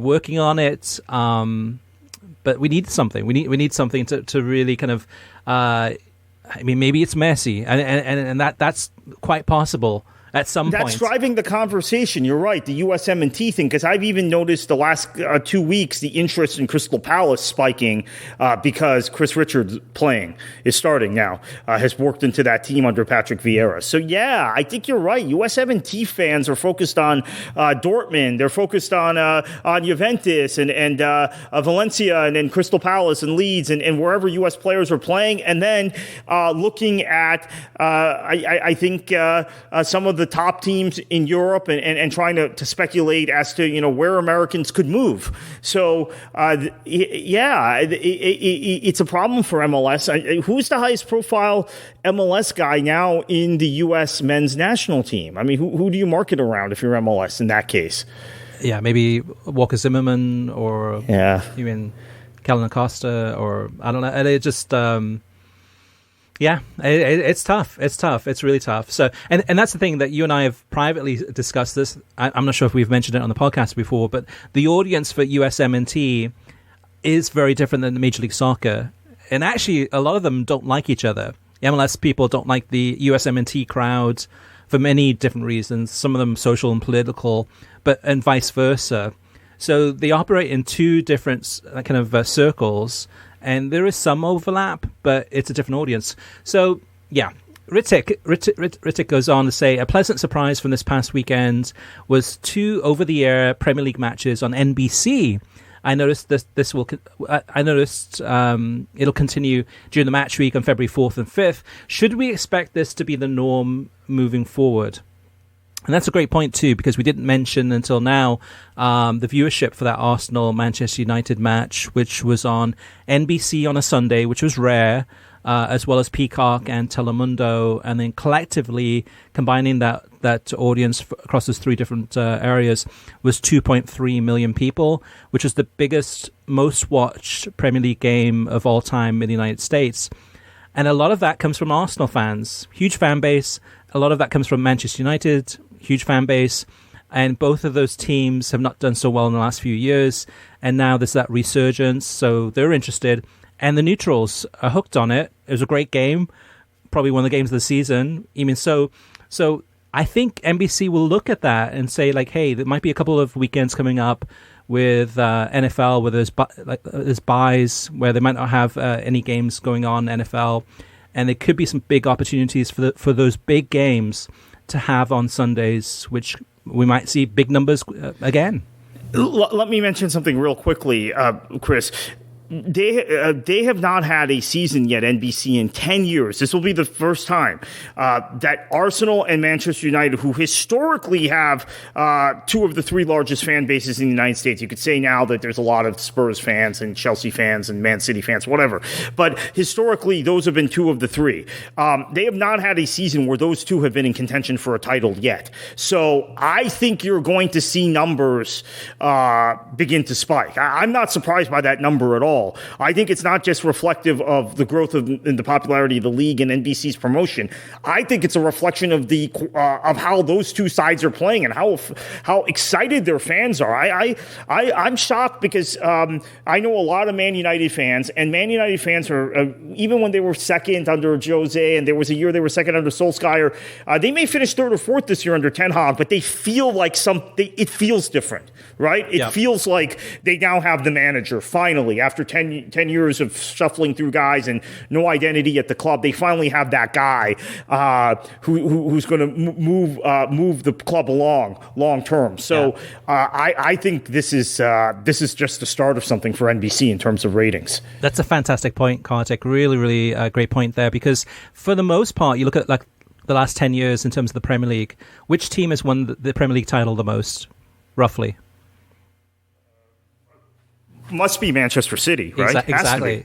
working on it, but we need something. We need something to really kind of. Maybe it's messy, and that's quite possible. At some point. That's driving the conversation. You're right, the USMNT thing, because I've even noticed the last 2 weeks the interest in Crystal Palace spiking because Chris Richards is starting now, has worked into that team under Patrick Vieira. So, yeah, I think you're right. USMNT fans are focused on Dortmund. They're focused on Juventus and Valencia and then Crystal Palace and Leeds and wherever U.S. players are playing. And then looking at, I think, some of the top teams in Europe and trying to speculate as to where Americans could move. So it's a problem for MLS. Who's the highest profile MLS guy now in the U.S. men's national team? I mean, who do you market around if you're MLS in that case? Yeah, maybe Walker Zimmerman or even Kellen Acosta, or I don't know. And it just it's tough. It's tough. It's really tough. So, and that's the thing that you and I have privately discussed this. I'm not sure if we've mentioned it on the podcast before, but the audience for USMNT is very different than the Major League Soccer. And actually, a lot of them don't like each other. MLS people don't like the USMNT crowd for many different reasons. Some of them social and political, and vice versa. So they operate in two different kind of circles. And there is some overlap, but it's a different audience. So, yeah, Rittick goes on to say, a pleasant surprise from this past weekend was 2 over-the-air Premier League matches on NBC. I noticed it'll continue during the match week on February 4th and 5th. Should we expect this to be the norm moving forward? And that's a great point, too, because we didn't mention until now the viewership for that Arsenal-Manchester United match, which was on NBC on a Sunday, which was rare, as well as Peacock and Telemundo. And then collectively, combining that audience across those 3 different areas was 2.3 million people, which is the biggest, most-watched Premier League game of all time in the United States. And a lot of that comes from Arsenal fans. Huge fan base. A lot of that comes from Manchester United. Huge fan base, and both of those teams have not done so well in the last few years, and now there's that resurgence, so they're interested, and the neutrals are hooked on it. It was a great game, probably one of the games of the season. So I think NBC will look at that and say, like, hey, there might be a couple of weekends coming up with NFL where there's buys where they might not have any games going on NFL, and there could be some big opportunities for those big games to have on Sundays, which we might see big numbers again. Let me mention something real quickly, Chris. They have not had a season yet, NBC, in 10 years. This will be the first time that Arsenal and Manchester United, who historically have 2 of the 3 largest fan bases in the United States. You could say now that there's a lot of Spurs fans and Chelsea fans and Man City fans, whatever. But historically, those have been 2 of the 3. They have not had a season where those 2 have been in contention for a title yet. So I think you're going to see numbers begin to spike. I'm not surprised by that number at all. I think it's not just reflective of the growth in the popularity of the league and NBC's promotion. I think it's a reflection of of how those 2 sides are playing and how excited their fans are. I'm shocked because I know a lot of Man United fans, and Man United fans are even when they were second under Jose, and there was a year they were second under Solskjaer. They may finish 3rd or 4th this year under Ten Hag, but they feel like it feels different, right? It feels like they now have the manager finally after 10 years of shuffling through guys and no identity at the club, they finally have that guy who's going to move the club along long term. So I think this is just the start of something for NBC in terms of ratings. That's a fantastic point, Kartik. Really, really great point there, because for the most part, you look at like the last 10 years in terms of the Premier League, which team has won the Premier League title the most, roughly? Must be Manchester City, right?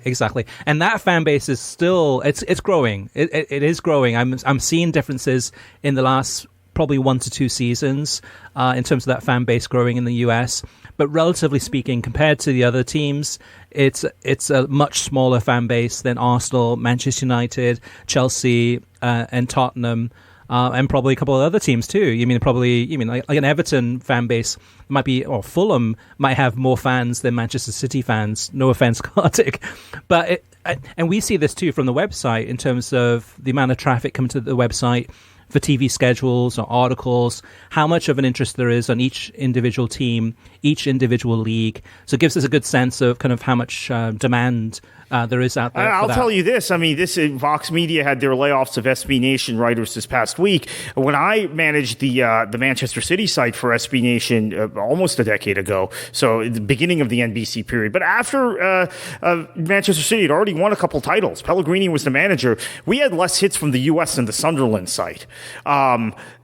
Exactly. And that fan base is still it's growing. It is growing. I'm seeing differences in the last probably 1 to 2 seasons in terms of that fan base growing in the US. But relatively speaking, compared to the other teams, it's a much smaller fan base than Arsenal, Manchester United, Chelsea, and Tottenham. And probably a couple of other teams too. You mean like an Everton fan base might be, or Fulham might have more fans than Manchester City fans. No offense, Kartik, but and we see this too from the website in terms of the amount of traffic coming to the website for TV schedules or articles, how much of an interest there is on each individual team, each individual league. So it gives us a good sense of kind of how much demand there is out there. I'll tell you this. I mean, Vox Media had their layoffs of SB Nation writers this past week. When I managed the Manchester City site for SB Nation almost a decade ago, so the beginning of the NBC period. But after Manchester City had already won a couple titles, Pellegrini was the manager, we had less hits from the U.S. than the Sunderland site.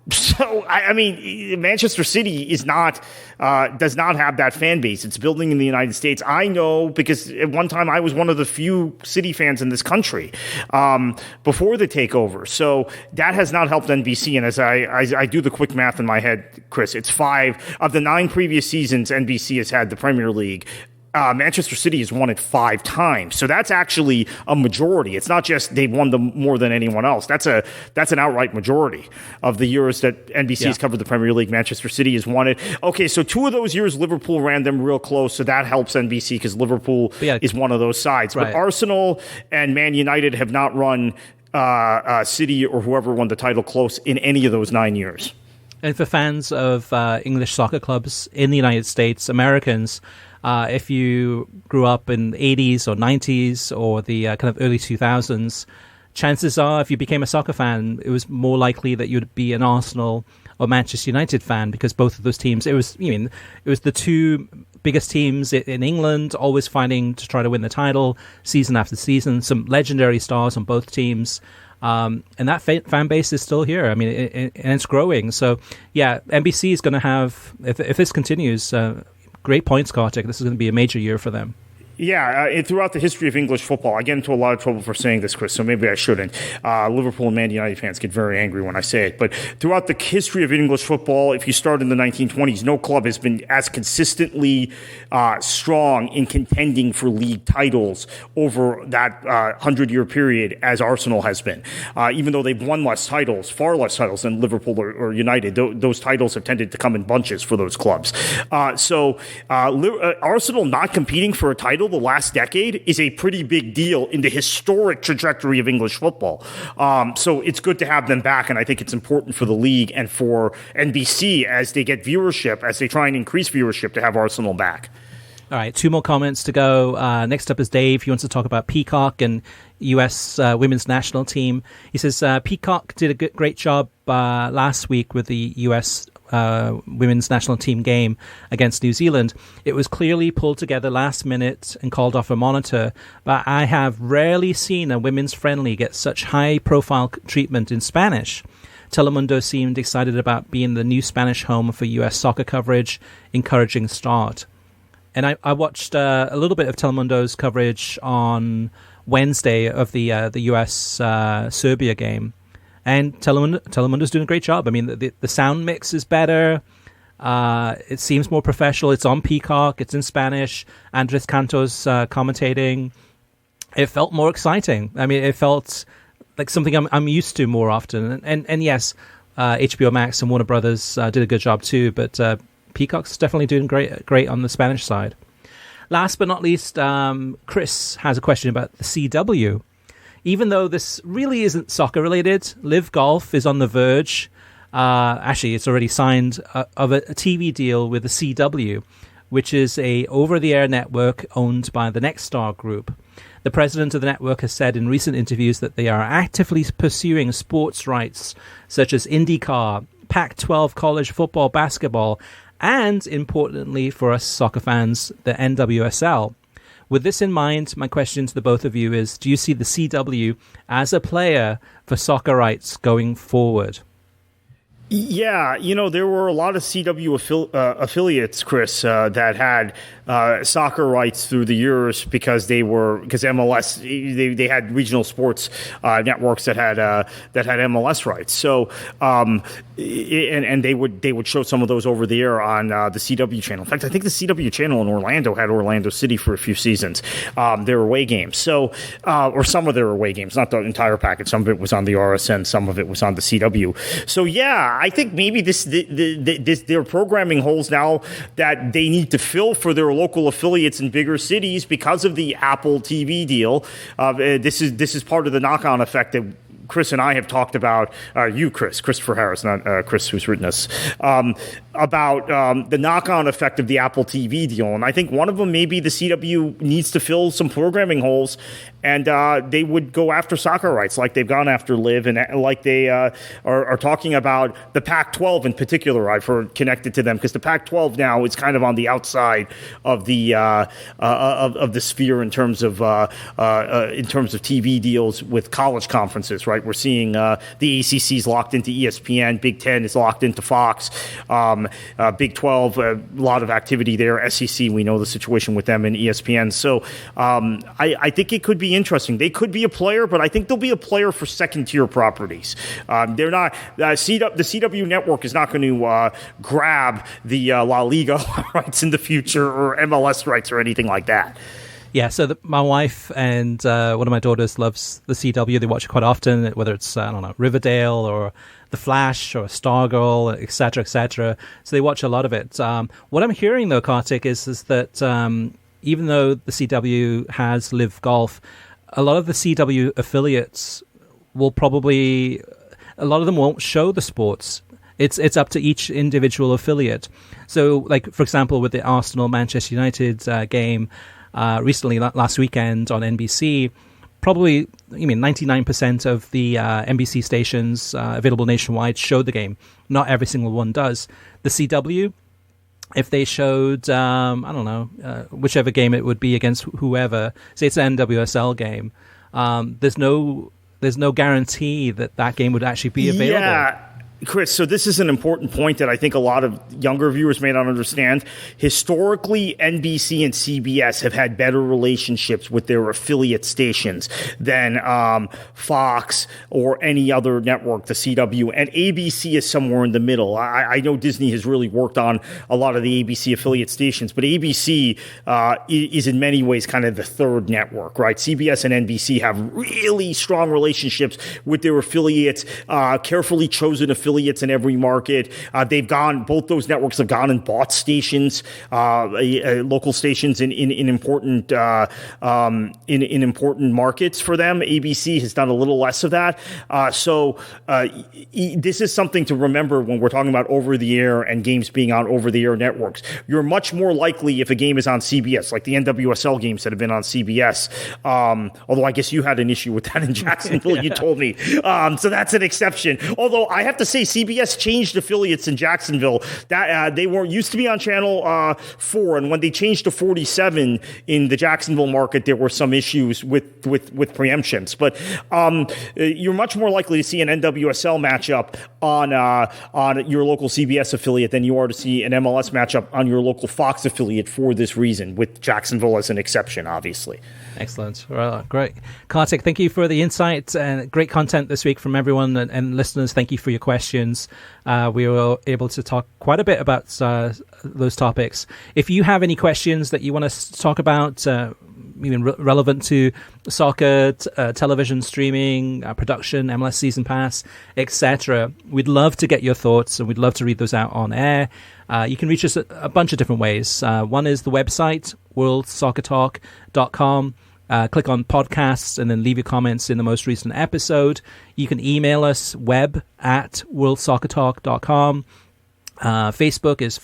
So, I mean, Manchester City does not have that fan base. It's building in the United States. I know because at one time I was one of the few City fans in this country before the takeover. So that has not helped NBC. And as I do the quick math in my head, Chris, it's 5 of the 9 previous seasons NBC has had the Premier League. Manchester City has won it 5 times. So that's actually a majority. It's not just they've won them more than anyone else. That's an outright majority of the years that NBC has covered the Premier League. Manchester City has won it. Okay, so 2 of those years, Liverpool ran them real close. So that helps NBC because Liverpool is one of those sides. Right. But Arsenal and Man United have not run City or whoever won the title close in any of those 9 years. And for fans of English soccer clubs in the United States, Americans, if you grew up in the 80s or 90s or the kind of early 2000s, chances are if you became a soccer fan, it was more likely that you'd be an Arsenal or Manchester United fan because both of those teams, it was the 2 biggest teams in England, always fighting to try to win the title season after season, some legendary stars on both teams. And that fan base is still here. I mean, and it's growing. So, yeah, NBC is going to have, if this continues, great points, Kartik. This is going to be a major year for them. Yeah, throughout the history of English football, I get into a lot of trouble for saying this, Chris, so maybe I shouldn't. Liverpool and Man United fans get very angry when I say it. But throughout the history of English football, if you start in the 1920s, no club has been as consistently strong in contending for league titles over that 100-year period as Arsenal has been. Even though they've won less titles, far less titles than Liverpool or United, those titles have tended to come in bunches for those clubs. So Arsenal not competing for a title the last decade is a pretty big deal in the historic trajectory of English football. So it's good to have them back, and I think it's important for the league and for NBC as they get viewership, as they try and increase viewership, to have Arsenal back. All right, 2 more comments to go. Next up is Dave. He wants to talk about Peacock and U.S. Women's National Team. He says Peacock did a great job last week with the U.S. Women's National Team game against New Zealand. It was clearly pulled together last minute and called off a monitor, but I have rarely seen a women's friendly get such high-profile treatment in Spanish. Telemundo seemed excited about being the new Spanish home for U.S. soccer coverage, encouraging start. And I watched a little bit of Telemundo's coverage on Wednesday of the U.S. Serbia game. And Telemundo's doing a great job. I mean, the sound mix is better. It seems more professional. It's on Peacock. It's in Spanish. Andres Cantos commentating. It felt more exciting. I mean, it felt like something I'm used to more often. And yes, HBO Max and Warner Brothers did a good job too. But Peacock's definitely doing great on the Spanish side. Last but not least, Chris has a question about the CW. Even though this really isn't soccer related, Live Golf is on the verge. Actually, it's already signed of a TV deal with the CW, which is a over-the-air network owned by the Nexstar Group. The president of the network has said in recent interviews that they are actively pursuing sports rights such as IndyCar, Pac-12 college football, basketball, and, importantly for us soccer fans, the NWSL. With this in mind, my question to the both of you is, do you see the CW as a player for soccer rights going forward? Yeah, there were a lot of CW affiliates, Chris, that had soccer rights through the years because MLS they had regional sports networks that had MLS rights. So and they would show some of those over the air on the CW channel. In fact, I think the CW channel in Orlando had Orlando City for a few seasons. Their away games, or some of their away games, not the entire package. Some of it was on the RSN, some of it was on the CW. So yeah. I think maybe this there are programming holes now that they need to fill for their local affiliates in bigger cities because of the Apple TV deal. This is part of the knock-on effect that Chris and I have talked about, Christopher Harris, not Chris who's written us, about the knock-on effect of the Apple TV deal. And I think one of them maybe the CW needs to fill some programming holes, and they would go after soccer rights like they've gone after Live, and like they are talking about the Pac-12 in particular. I've heard connected to them because the Pac-12 now is kind of on the outside of the of the sphere in terms of TV deals with college conferences, right? We're seeing the ACC is locked into ESPN, Big Ten is locked into Fox, Big 12, a lot of activity there. SEC, we know the situation with them and ESPN. So I think it could be interesting. They could be a player, but I think they'll be a player for second-tier properties. They're not the CW network is not going to grab the La Liga rights in the future or MLS rights or anything like that. Yeah, so my wife and one of my daughters loves the CW. They watch it quite often, whether it's, Riverdale or The Flash or Stargirl, et cetera, et cetera. So they watch a lot of it. What I'm hearing, though, Kartik, is that even though the CW has Live Golf, a lot of the CW affiliates will probably, a lot of them won't show the sports. It's up to each individual affiliate. So, like, for example, with the Arsenal-Manchester United game, recently, last weekend on NBC, probably 99% of the NBC stations available nationwide showed the game. Not every single one does. The CW, if they showed, whichever game it would be against whoever, say it's an NWSL game, there's no guarantee that game would actually be available. Yeah. Chris, so this is an important point that I think a lot of younger viewers may not understand. Historically, NBC and CBS have had better relationships with their affiliate stations than Fox or any other network, the CW. And ABC is somewhere in the middle. I know Disney has really worked on a lot of the ABC affiliate stations, but ABC is in many ways kind of the third network, right? CBS and NBC have really strong relationships with their affiliates, carefully chosen affiliates in every market. Both those networks have gone and bought stations, local stations in important in important markets for them. ABC has done a little less of that. So this is something to remember when we're talking about over the air and games being on over the air networks. You're much more likely if a game is on CBS, like the NWSL games that have been on CBS. Although I guess you had an issue with that in Jacksonville, you told me. So that's an exception. Although I have to say, CBS changed affiliates in Jacksonville. That they weren't used to be on channel 4, and when they changed to 47 in the Jacksonville market, there were some issues with preemptions. But you're much more likely to see an NWSL matchup on your local CBS affiliate than you are to see an MLS matchup on your local Fox affiliate for this reason, with Jacksonville as an exception, obviously. Excellent. Well, great. Kartik, thank you for the insight and great content this week from everyone, and listeners, thank you for your questions. We were able to talk quite a bit about those topics. If you have any questions that you want us to talk about, relevant to soccer, television streaming, production, MLS Season Pass, etc., we'd love to get your thoughts, and we'd love to read those out on air. You can reach us a bunch of different ways. One is the website, worldsoccertalk.com. Click on podcasts and then leave your comments in the most recent episode. You can email us, web@worldsoccertalk.com. Facebook is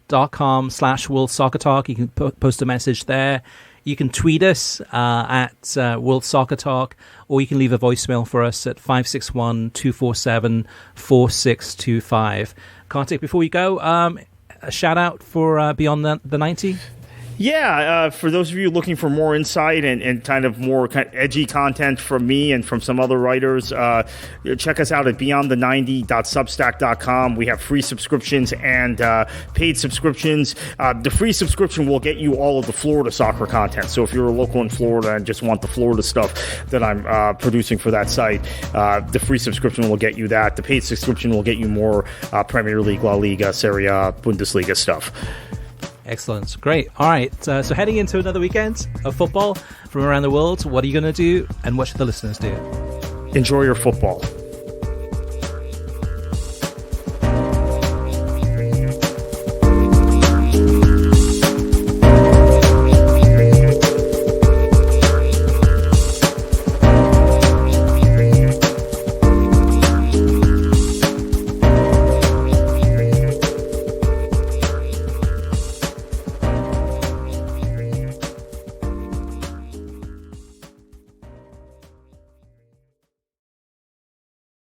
twitter.com/World Soccer Talk. You can post a message there. You can tweet us at World Soccer Talk, or you can leave a voicemail for us at 561-247-4625. Kartik, before we go, a shout out for Beyond the 90? Yeah, for those of you looking for more insight and kind of more edgy content from me and from some other writers, check us out at beyondthe90.substack.com. We have free subscriptions and paid subscriptions. The free subscription will get you all of the Florida soccer content. So if you're a local in Florida and just want the Florida stuff that I'm producing for that site, the free subscription will get you that. The paid subscription will get you more Premier League, La Liga, Serie A, Bundesliga stuff. Excellent. Great. All right. So heading into another weekend of football from around the world, what are you going to do and what should the listeners do? Enjoy your football.